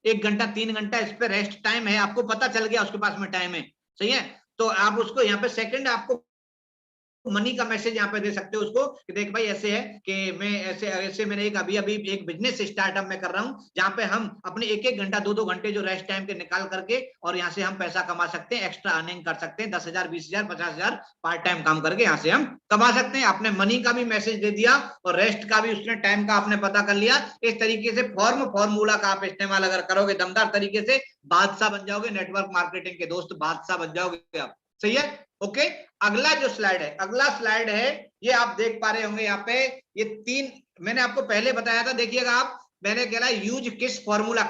1 घंटा 3 घंटा इस पे रेस्ट टाइम है, आपको पता चल गया उसके पास में टाइम है। सही है। तो आप उसको यहाँ पे सेकंड, आपको मनी का मैसेज यहाँ पे दे सकते हो उसको कि देख भाई ऐसे है कि मैं ऐसे ऐसे मैंने एक अभी अभी एक बिजनेस स्टार्टअप में कर रहा हूँ, जहाँ पे हम अपने 1-1 घंटा 2-2 घंटे जो रेस्ट टाइम के निकाल करके और यहाँ से हम पैसा कमा सकते हैं, एक्स्ट्रा अर्निंग कर सकते हैं, 10,000 20,000 50,000 पार्ट टाइम काम करके यहाँ से हम कमा सकते हैं। आपने मनी का भी मैसेज दे दिया और रेस्ट का भी, उसने टाइम का आपने पता कर लिया। इस तरीके से फॉर्मूला का आप इस्तेमाल अगर करोगे दमदार तरीके से, बादशाह बन जाओगे, नेटवर्क मार्केटिंग के दोस्त बादशाह बन जाओगे आप। सही है। ओके। अगला जो स्लाइड है, अगला स्लाइड है, ये आप देख पा रहे होंगे यहाँ पे, ये 3 मैंने आपको पहले बताया था, देखिएगा आप, मैंने कहा यूज किस फॉर्मूला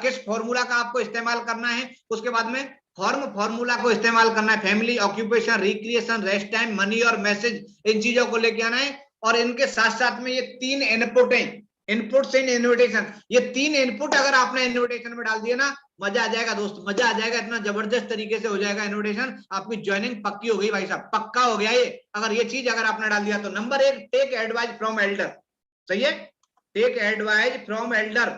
का आपको इस्तेमाल करना है, उसके बाद में फॉर्मूला को इस्तेमाल करना है, family, occupation, recreation, rest time, money और मैसेज, इन चीजों को लेके आना है। और इनके साथ साथ में ये 3 इनपुट है, इनपुट इन इन्विटेशन, ये 3 इनपुट अगर आपने इन्विटेशन में डाल दिया ना, मजा आ जाएगा दोस्त, मजा आ जाएगा, इतना जबरदस्त तरीके से हो जाएगा इन्विटेशन, आपकी ज्वाइनिंग पक्की हो गई भाई साहब, पक्का हो गया ये। अगर ये चीज अगर आपने डाल दिया तो नंबर 1, टेक एडवाइस फ्रॉम एल्डर। सही है। Take advice from elder.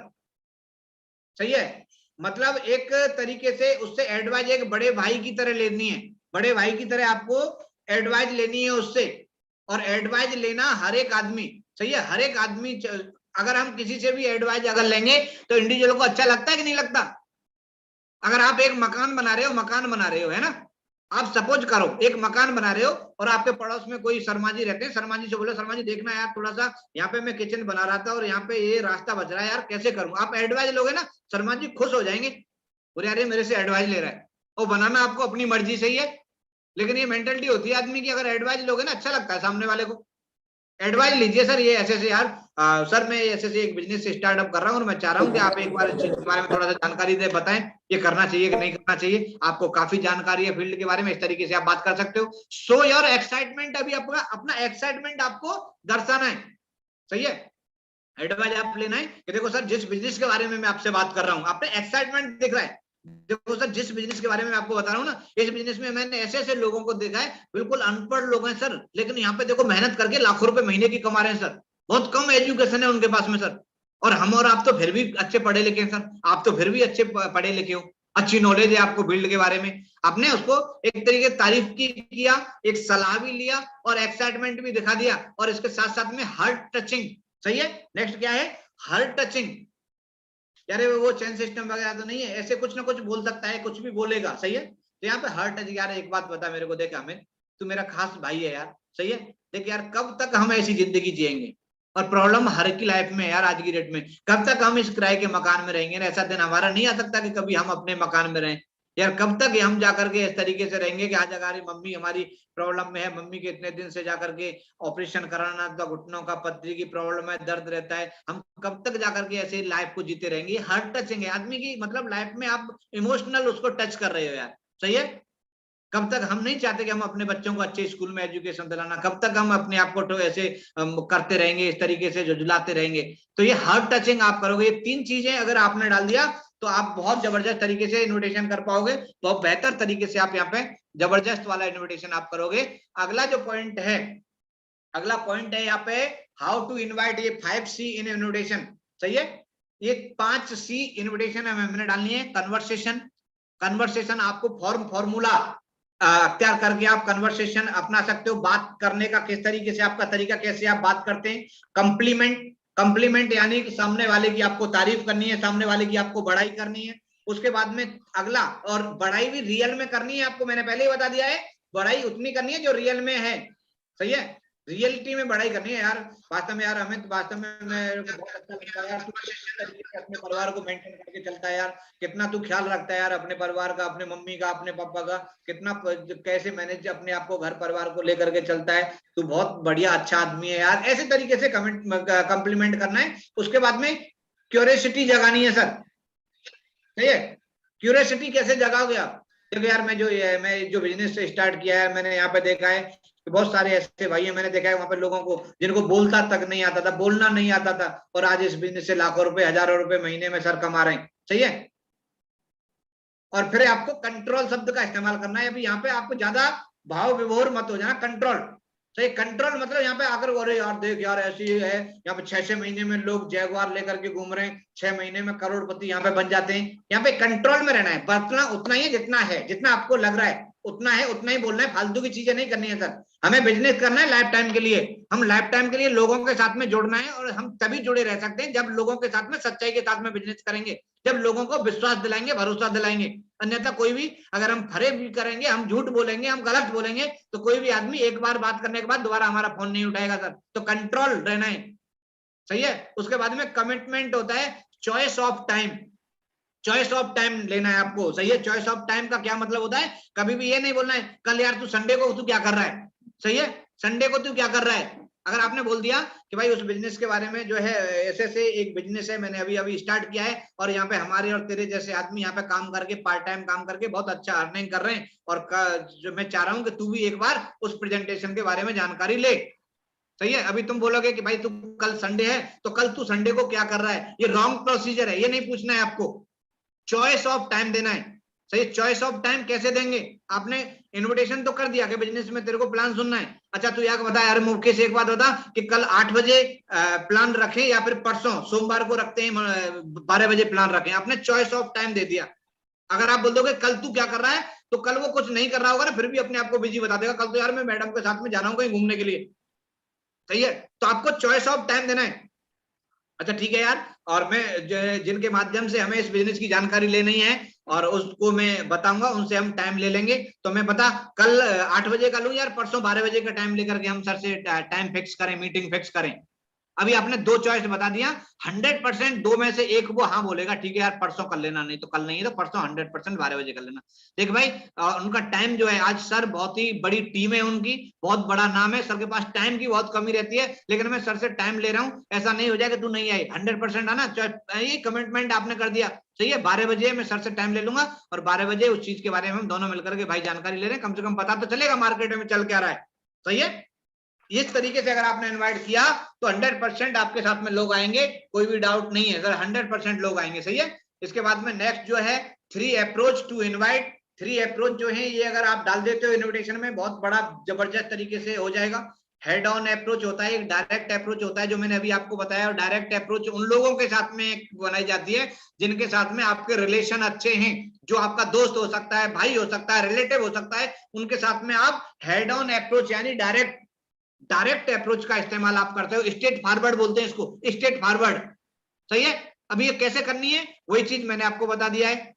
सही है। मतलब एक तरीके से उससे एडवाइस एक बड़े भाई की तरह लेनी है, बड़े भाई की तरह आपको एडवाइस लेनी है उससे। और एडवाइस लेना हर एक आदमी, सही है, हर एक आदमी, अगर हम किसी से भी एडवाइस अगर लेंगे तो इंडिविजुअल को अच्छा लगता है कि नहीं लगता। अगर आप एक मकान बना रहे हो है ना, आप सपोज करो एक मकान बना रहे हो और आपके पड़ोस में कोई शर्मा जी रहते हैं, शर्मा जी से बोलो शर्मा जी देखना यार थोड़ा सा यहाँ पे मैं किचन बना रहा था और यहाँ पे ये रास्ता बच रहा है यार, कैसे करूं। आप एडवाइस लोगे ना, शर्मा जी खुश हो जाएंगे, बोले यार ये मेरे से एडवाइस ले रहा है। और बनाना आपको अपनी मर्जी से ही है, लेकिन ये मेंटेलिटी होती है आदमी की, अगर एडवाइस लोगे ना अच्छा लगता है सामने वाले को। एडवाइस लीजिए सर। ये ऐसे यार सर मैं ऐसे एक बिजनेस स्टार्टअप कर रहा हूँ और मैं चाह रहा हूँ कि आप एक बार इस चीज के बारे में थोड़ा सा जानकारी दे, बताएं ये करना चाहिए कि नहीं करना चाहिए। आपको काफी जानकारी है फील्ड के बारे में, इस तरीके से आप बात कर सकते हो। शो योर एक्साइटमेंट, अभी आपका अपना एक्साइटमेंट आपको दर्शाना है, सही है। एडवाइस आप लेना है कि देखो सर जिस बिजनेस के बारे में मैं आपसे बात कर रहा हूँ, आपने एक्साइटमेंट दिख रहा है। देखो सर जिस बिजनेस के बारे में मैं आपको बता रहा हूँ ना, इस बिजनेस में मैंने ऐसे ऐसे लोगों को देखा है, बिल्कुल अनपढ़ लोग हैं सर, लेकिन यहाँ पे देखो मेहनत करके लाखों रुपए महीने की कमा रहे हैं सर। बहुत कम एजुकेशन है उनके पास में सर, और हम और आप तो फिर भी अच्छे पढ़े लिखे हैं सर। आप तो फिर भी अच्छे पढ़े लिखे हो, अच्छी नॉलेज है आपको फील्ड के बारे में। आपने उसको एक तरीके तारीफ की किया, एक सलाह भी लिया और एक्साइटमेंट भी दिखा दिया, और इसके साथ साथ में हार्ट टचिंग, सही है। नेक्स्ट क्या है, हार्ट टचिंग। यार वो चैन सिस्टम वगैरह तो नहीं है, ऐसे कुछ ना कुछ बोल सकता है, कुछ भी बोलेगा, सही है। तो यहाँ पे हार्ट टचिंग। यार एक बात बता मेरे को, देख हमें, तू मेरा खास भाई है यार, सही है। देख यार कब तक हम ऐसी जिंदगी जिएंगे, और प्रॉब्लम हर की लाइफ में यार आज की डेट में, कब तक हम इस किराए के मकान में रहेंगे। ऐसा दिन हमारा नहीं आ सकता कि कभी हम अपने मकान में रहें। यार कब तक हम जाकर के इस तरीके से रहेंगे कि आज अगर मम्मी हमारी प्रॉब्लम में है, मम्मी के इतने दिन से जाकर के ऑपरेशन कराना था, घुटनों का पथरी की प्रॉब्लम है, दर्द रहता है, हम कब तक जाकर के ऐसे लाइफ को जीते रहेंगे। हार्ट टचिंग है आदमी की, मतलब लाइफ में आप इमोशनल उसको टच कर रहे हो यार, सही है। कब तक हम नहीं चाहते कि हम अपने बच्चों को अच्छे स्कूल में एजुकेशन दिलाना, कब तक हम अपने आप को तो ऐसे करते रहेंगे, इस तरीके से जुझलाते रहेंगे। तो ये हार्ट टचिंग आप करोगे, ये तीन चीजें अगर आपने डाल दिया तो आप बहुत जबरदस्त तरीके से इन्विटेशन कर पाओगे, बहुत बेहतर तरीके से आप यहाँ पे जबरदस्त वाला इन्विटेशन आप करोगे। अगला जो पॉइंट है, अगला पॉइंट है यहाँ पे हाउ टू इनवाइट, ये 5C इन इन्विटेशन, सही है। ये 5C इन्विटेशन हमने डालनी है। कन्वर्सेशन, कन्वर्सेशन आपको फॉर्मूला अख्तियार करके आप कन्वर्सेशन अपना सकते हो। बात करने का किस तरीके से, आपका तरीका कैसे आप बात करते हैं। कंप्लीमेंट, कंप्लीमेंट यानी कि सामने वाले की आपको तारीफ करनी है, सामने वाले की आपको बड़ाई करनी है। उसके बाद में अगला, और बड़ाई भी रियल में करनी है आपको, मैंने पहले ही बता दिया है, बड़ाई उतनी करनी है जो रियल में है, सही है। रियलिटी में बड़ाई करनी है यार। वास्तव में यार अमित, वास्तव में मैं बहुत अच्छा लगता है यार, तू अपने परिवार को मेंटेन करके चलता है यार। कितना तू ख्याल रखता है यार अपने परिवार का, अपने मम्मी का, अपने पापा का, कितना कैसे मैनेज अपने आप को, घर परिवार को लेकर के चलता है। तू बहुत बढ़िया अच्छा आदमी है यार। ऐसे तरीके से कम्प्लीमेंट करना है। उसके बाद में क्यूरियोसिटी जगानी है सर, सही है। क्यूरियोसिटी कैसे जगाओगे आप, देखो यार मैं जो बिजनेस स्टार्ट किया है, मैंने यहाँ पे देखा है कि बहुत सारे ऐसे भाई हैं, मैंने देखा है वहां पे लोगों को जिनको बोलता तक नहीं आता था, बोलना नहीं आता था, और आज इस बिजनेस से लाखों रुपए, हजारों रुपए महीने में सर कमा रहे हैं, सही है। और फिर आपको कंट्रोल शब्द का इस्तेमाल करना है। अभी यहाँ पे आपको ज्यादा भाव विभोर मत हो जाना, कंट्रोल, सही। कंट्रोल मतलब यहाँ पे आकर, अरे यार देख यार ऐसी है, यहाँ पे 6-6 महीने में लोग जैगवार लेकर के घूम रहे हैं, 6 महीने में करोड़पति यहाँ पे बन जाते हैं। यहाँ पे कंट्रोल में रहना है, बचना उतना ही है जितना है, जितना आपको लग रहा है उतना है, उतना ही बोलना है, फालतू की चीजें नहीं करनी है सर। हमें बिजनेस करना है लाइफ टाइम के लिए, हम लाइफ टाइम के लिए लोगों के साथ में जुड़ना है, और हम तभी जुड़े रह सकते हैं जब लोगों के साथ में सच्चाई के साथ में बिजनेस करेंगे, जब लोगों को विश्वास दिलाएंगे, भरोसा दिलाएंगे। अन्यथा कोई भी, अगर हम फरेब भी करेंगे, हम झूठ बोलेंगे, हम गलत बोलेंगे, तो कोई भी आदमी एक बार बात करने के बाद दोबारा हमारा फोन नहीं उठाएगा सर। तो कंट्रोल रहना है, सही है। उसके बाद में कमिटमेंट होता है choice of time, choice of time लेना है आपको, सही है। चॉइस ऑफ टाइम का क्या मतलब होता है, कभी भी ये नहीं बोलना है कल यार तू संडे को तू क्या कर रहा है, सही है, संडे को तू क्या कर रहा है। अगर आपने बोल दिया कि भाई उस बिजनेस के बारे में जो है, ऐसे से एक बिजनेस है मैंने अभी अभी स्टार्ट किया है, और यहाँ पे हमारे और तेरे जैसे आदमी यहाँ पे काम करके, पार्ट टाइम काम करके बहुत अच्छा अर्निंग कर रहे हैं, और जो मैं चाह रहा हूँ कि तू भी एक बार उस प्रेजेंटेशन के बारे में जानकारी ले, सही है। अभी तुम बोलोगे कि भाई तू कल संडे है, तो कल तू संडे को क्या कर रहा है, ये रॉन्ग प्रोसीजर है, ये नहीं पूछना है आपको। चॉइस ऑफ टाइम देना है, सही। चॉइस ऑफ टाइम कैसे देंगे, आपने इनविटेशन तो कर दिया कि बिजनेस में तेरे को प्लान सुनना है। अच्छा तू यार बता यार मुकेश, एक बात बता कि कल 8 बजे प्लान रखें या फिर परसों सोमवार को रखते हैं 12 बजे प्लान रखें। आपने चॉइस ऑफ टाइम दे दिया। अगर आप बोल दोगे कल तू क्या कर रहा है, तो कल वो कुछ नहीं कर रहा होगा ना, फिर भी अपने आप को बिजी बता देगा, कल तो यार मैं मैडम के साथ में जा रहा हूँ कहीं घूमने के लिए, सही है। तो आपको चॉइस ऑफ टाइम देना है। अच्छा ठीक है यार, और मैं जिनके माध्यम से हमें इस बिजनेस की जानकारी लेनी है और उसको मैं बताऊंगा, उनसे हम टाइम ले लेंगे। तो मैं पता कल 8 बजे का लूं यार परसों 12 बजे का टाइम लेकर के हम सर से टाइम फिक्स करें, मीटिंग फिक्स करें। अभी आपने दो चॉइस बता दिया, 100% दो में से एक वो हाँ बोलेगा, ठीक है यार परसों कर लेना, नहीं तो कल नहीं है तो परसों 100% 12 बजे कर लेना। देख भाई उनका टाइम जो है, आज सर बहुत ही बड़ी टीम है उनकी, बहुत बड़ा नाम है, सर के पास टाइम की बहुत कमी रहती है, लेकिन मैं सर से टाइम ले रहा हूँ, ऐसा नहीं हो जाएगा तू नहीं आई, 100% आना। ये कमिटमेंट आपने कर दिया, सही है, 12 बजे मैं सर से टाइम ले लूंगा और 12 बजे उस चीज के बारे में हम दोनों मिलकर के भाई जानकारी ले रहे हैं, कम से कम पता तो चलेगा मार्केट में चल क्या रहा है, सही है। इस तरीके से अगर आपने इनवाइट किया तो 100% आपके साथ में लोग आएंगे, कोई भी डाउट नहीं है, अगर 100% लोग आएंगे, सही है। इसके बाद में नेक्स्ट जो है 3 अप्रोच टू इनवाइट। 3 अप्रोच जो है ये अगर आप डाल देते हो इनविटेशन में, बहुत बड़ा जबरदस्त तरीके से हो जाएगा। हेड ऑन अप्रोच होता है, एक डायरेक्ट अप्रोच होता है जो मैंने अभी आपको बताया, और डायरेक्ट अप्रोच उन लोगों के साथ में बनाई जाती है जिनके साथ में आपके रिलेशन अच्छे हैं, जो आपका दोस्त हो सकता है, भाई हो सकता है, रिलेटिव हो सकता है, उनके साथ में आप हेड ऑन अप्रोच यानी डायरेक्ट अप्रोच का इस्तेमाल आप करते हो। स्ट्रेट फॉरवर्ड बोलते हैं इसको, स्ट्रेट फॉरवर्ड, सही है। अभी ये कैसे करनी है वही चीज मैंने आपको बता दिया है।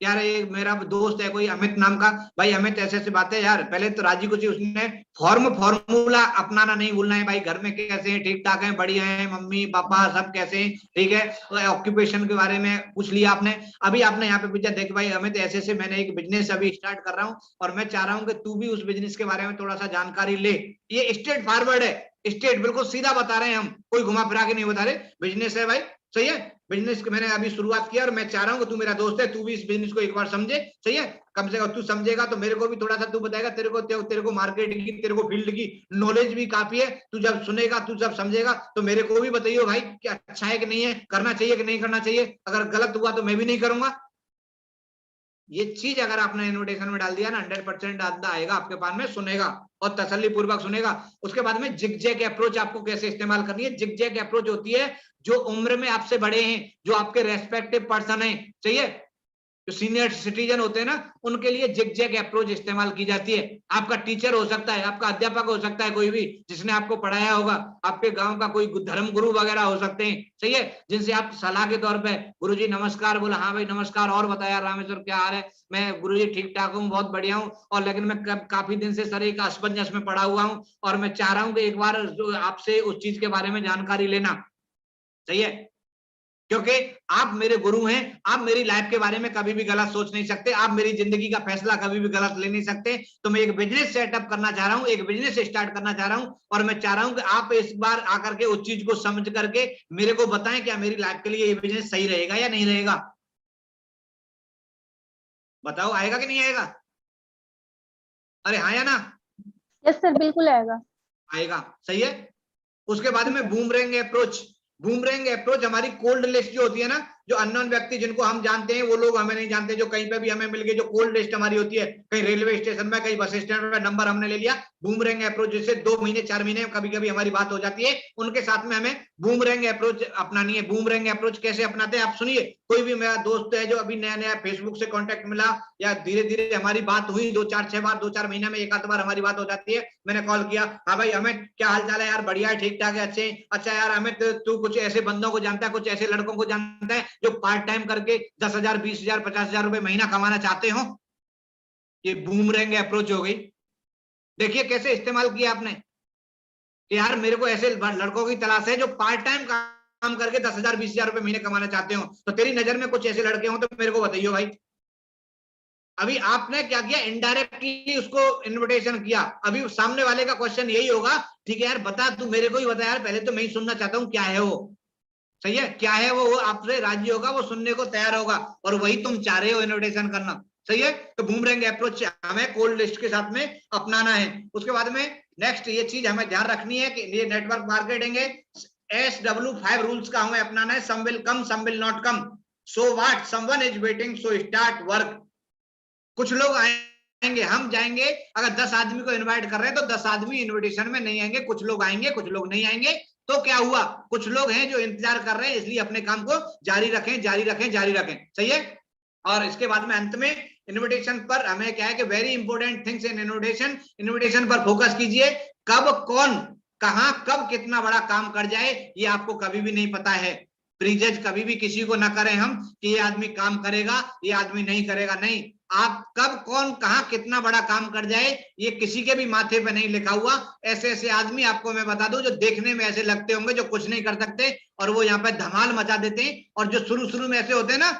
यार ये मेरा दोस्त है कोई अमित नाम का, भाई अमित ऐसे ऐसे बातें, यार पहले तो राजी को चाहिए उसने फॉर्मूला अपनाना नहीं भूलना है भाई, घर में कैसे हैं, ठीक ठाक हैं, बढ़िया हैं, मम्मी पापा सब कैसे हैं, ठीक है, तो ऑक्यूपेशन के बारे में पूछ लिया आपने। अभी आपने यहाँ पे पूछा, देख भाई अमित ऐसे ऐसे मैंने एक बिजनेस अभी स्टार्ट कर रहा हूँ और मैं चाह रहा हूँ कि तू भी उस बिजनेस के बारे में थोड़ा सा जानकारी ले। ये स्ट्रेट फॉरवर्ड है, स्ट्रेट बिल्कुल सीधा बता रहे हैं हम, कोई घुमा फिरा के नहीं बता रहे, बिजनेस है भाई, सही है। बिजनेस की मैंने अभी शुरुआत किया और मैं चाह रहा हूं कि तू मेरा दोस्त है, तू भी इस बिजनेस को एक बार समझे, सही है, कम से कम तू समझेगा तो मेरे को भी थोड़ा सा तू बताएगा, तेरे को मार्केट की, तेरे को फील्ड की नॉलेज भी काफी है, तू जब सुनेगा, तू जब समझेगा तो मेरे को भी बताइए भाई कि अच्छा है कि नहीं है, करना चाहिए कि नहीं करना चाहिए, अगर गलत हुआ तो मैं भी नहीं करूंगा। ये चीज अगर आपने इन्विटेशन में डाल दिया ना, 100% आदमी आएगा आपके पास में, सुनेगा और तसल्ली पूर्वक सुनेगा। उसके बाद में जिग-जैग अप्रोच आपको कैसे इस्तेमाल करनी है। जिग-जैग अप्रोच होती है जो उम्र में आपसे बड़े हैं, जो आपके रेस्पेक्टिव पर्सन हैं, चाहिए, जो सीनियर सिटीजन होते हैं ना, उनके लिए जिग-जैग अप्रोच इस्तेमाल की जाती है। आपका टीचर हो सकता है, आपका अध्यापक हो सकता है, कोई भी जिसने आपको पढ़ाया होगा, आपके गांव का कोई धर्म गुरु वगैरह हो सकते हैं, सही है, जिनसे आप सलाह के तौर पे गुरुजी नमस्कार, बोला हाँ भाई नमस्कार, और बताया रामेश्वर क्या हाल है, मैं गुरुजी ठीक ठाक हूँ, बहुत बढ़िया हूँ, और लेकिन मैं काफी दिन से सर एक असमंजस में पड़ा हुआ हूँ और मैं चाह रहा हूँ कि एक बार आपसे उस चीज के बारे में जानकारी लेना, सही है, क्योंकि आप मेरे गुरु हैं, आप मेरी लाइफ के बारे में कभी भी गलत सोच नहीं सकते, आप मेरी जिंदगी का फैसला कभी भी गलत ले नहीं सकते। तो मैं एक बिजनेस सेटअप करना चाह रहा हूं, एक बिजनेस स्टार्ट करना चाह रहा हूं, और मैं चाह रहा हूं कि आप इस बार आकर के उस चीज को समझ करके मेरे को बताएं क्या मेरी लाइफ के लिए ये बिजनेस सही रहेगा या नहीं रहेगा। बताओ आएगा कि नहीं आएगा? अरे हाँ या ना? यस सर, बिल्कुल आएगा। आएगा, सही है। उसके बाद में बूमरैंग अप्रोच। बूमरैंग अप्रोच हमारी कोल्ड लिस्ट जो होती है ना, जो अननोन व्यक्ति जिनको हम जानते हैं वो लोग हमें नहीं जानते, जो कहीं पे भी हमें मिल गए, जो कोल्ड लिस्ट हमारी होती है, कहीं रेलवे स्टेशन में, कहीं बस स्टैंड पे नंबर हमने ले लिया, बूमरैंग अप्रोच, जिससे 2 महीने 4 महीने कभी कभी हमारी बात हो जाती है, उनके साथ में हमें बूमरैंग अप्रोच अपनानी है। बूमरैंग अप्रोच कैसे अपनाते हैं आप सुनिए। कोई भी मेरा दोस्त है जो अभी नया नया फेसबुक से कॉन्टेक्ट मिला, या धीरे धीरे हमारी बात हुई, 2-4-6 बार, 2-4 महीने में एक आध बार हमारी बात हो जाती है, मैंने कॉल किया, हाँ भाई अमित क्या हाल चाल है यार, बढ़िया है, ठीक ठाक है, अच्छे, अच्छा यार अमित तू कुछ ऐसे बंदों को जानता है, कुछ ऐसे लड़कों को जानता है जो पार्ट टाइम करके 10,000, 20,000, 50,000 रुपए महीना कमाना चाहते हो? ये बूमरैंग अप्रोच हो गई। देखिए कैसे इस्तेमाल किया आपने कि यार मेरे को ऐसे लड़कों की तलाश है जो पार्ट टाइम काम करके 10,000, 20,000 रुपए महीने कमाना चाहते हो, तो तेरी नजर में कुछ ऐसे लड़के हो तो मेरे को बताइए भाई। अभी आपने क्या किया, इनडायरेक्टली उसको इनविटेशन किया। अभी सामने वाले का क्वेश्चन यही होगा, ठीक है यार बता, तू मेरे को ही बता यार, पहले तो मैं ही सुनना चाहता हूँ क्या है वो, सही है, क्या है वो आपसे राजी होगा, वो सुनने को तैयार होगा, और वही तुम चाह रहे हो इनविटेशन करना, सही है। तो बूमरैंग अप्रोच हमें कोल्ड लिस्ट के साथ में अपनाना है। उसके बाद में नेक्स्ट ये चीज हमें ध्यान रखनी है कि ये नेटवर्क मार्केटिंग है, SW5 रूल्स का हमें अपनाना है। Some will come, some will not come, so what, someone is waiting, so start work. कुछ लोग आएंगे, हम जाएंगे, अगर 10 आदमी को इनवाइट कर रहे हैं तो 10 आदमी इनविटेशन में नहीं आएंगे, कुछ लोग आएंगे, कुछ लोग नहीं आएंगे, तो क्या हुआ, कुछ लोग हैं जो इंतजार कर रहे हैं, इसलिए अपने काम को जारी रखें, जारी रखें, जारी रखें, सही है। और इसके बाद में अंत में इनविटेशन पर हमें क्या है कि very important things in invitation, invitation पर फोकस कीजिए। कब कौन कहां कब कितना बड़ा काम कर जाए ये आपको कभी भी नहीं पता है। प्रीजज कभी भी किसी को ना करें हम कि ये आदमी काम करेगा, ये आदमी नहीं करेगा। नहीं, आप कब कौन कहां कितना बड़ा काम कर जाए ये किसी के भी माथे पे नहीं लिखा हुआ। ऐसे ऐसे आदमी आपको मैं बता दूं जो देखने में ऐसे लगते होंगे जो कुछ नहीं कर सकते और वो यहाँ पे धमाल मचा देते हैं, और जो शुरू में ऐसे होते हैं ना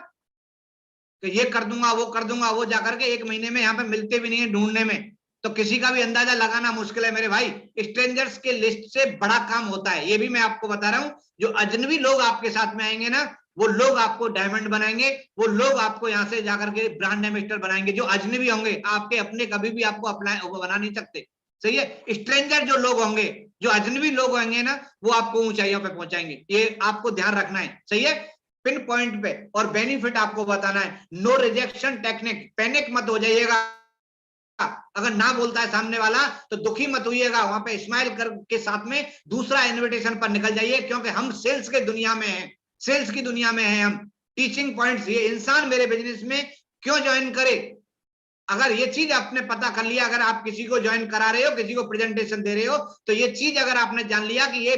कि ये कर दूंगा वो कर दूंगा, वो जाकर के 1 महीने में यहाँ पे मिलते भी नहीं है ढूंढने में, तो किसी का भी अंदाजा लगाना मुश्किल है मेरे भाई। स्ट्रेंजर्स के लिस्ट से बड़ा काम होता है, ये भी मैं आपको बता रहा हूं। जो अजनबी लोग आपके साथ में आएंगे ना, वो लोग आपको डायमंड बनाएंगे, वो लोग आपको यहाँ से जाकर के ब्रांड एम्बेसडर बनाएंगे। जो अजनबी होंगे, आपके अपने कभी भी आपको अप्लाई बना नहीं सकते, सही है। स्ट्रेंजर जो लोग होंगे, जो अजनबी लोग होंगे ना, वो आपको ऊंचाइयों पे पहुंचाएंगे, ये आपको ध्यान रखना है, सही है। पिन पॉइंट पे और बेनिफिट आपको बताना है। नो रिजेक्शन टेक्निक, पैनिक मत हो जाइएगा। अगर ना बोलता है सामने वाला तो दुखी मत होइएगा, वहां पे स्माइल कर के साथ में दूसरा इनविटेशन पर निकल जाइए, क्योंकि हम सेल्स के दुनिया में हैं, सेल्स की दुनिया में हैं हम। टीचिंग पॉइंट्स, ये इंसान मेरे बिजनेस में क्यों ज्वाइन करे, अगर ये चीज आपने पता कर लिया, अगर आप किसी को ज्वाइन करा रहे हो, किसी को प्रेजेंटेशन दे रहे हो, तो ये चीज अगर आपने जान लिया कि ये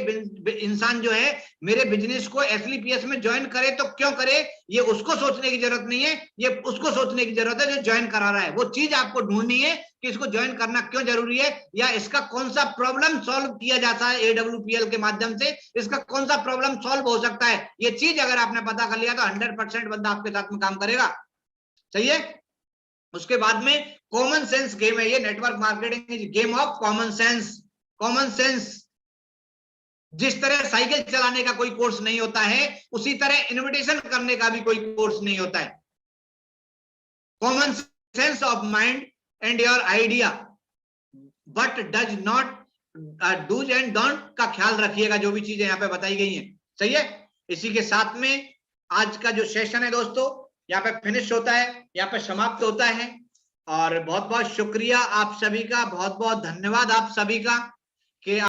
इंसान जो है मेरे बिजनेस को एसलीपीएस में ज्वाइन करे तो क्यों करे, ये उसको सोचने की जरूरत नहीं है, ये उसको सोचने की जरूरत है जो ज्वाइन करा रहा है। वो चीज आपको ढूंढनी है कि इसको ज्वाइन करना क्यों जरूरी है, या इसका कौन सा प्रॉब्लम सॉल्व किया जाता है एडब्ल्यूपीएल के माध्यम से, इसका कौन सा प्रॉब्लम सॉल्व हो सकता है। ये चीज अगर आपने पता कर लिया तो 100% बंदा आपके साथ में काम करेगा, सही है। उसके बाद में कॉमन सेंस गेम है ये, network marketing is game of common sense. Common sense, जिस तरह साइकिल चलाने का कोई कोर्स नहीं होता है, उसी तरह इनविटेशन करने का भी कोई कोर्स नहीं होता है। Common sense of mind and your idea, but does not dos and don't का ख्याल रखिएगा, जो भी चीजें यहाँ पे बताई गई हैं, सही है। इसी के साथ में आज का जो सेशन है दोस्तों यहाँ पे फिनिश होता है, यहाँ पे समाप्त होता है। और बहुत बहुत शुक्रिया आप सभी का, बहुत बहुत धन्यवाद आप सभी का।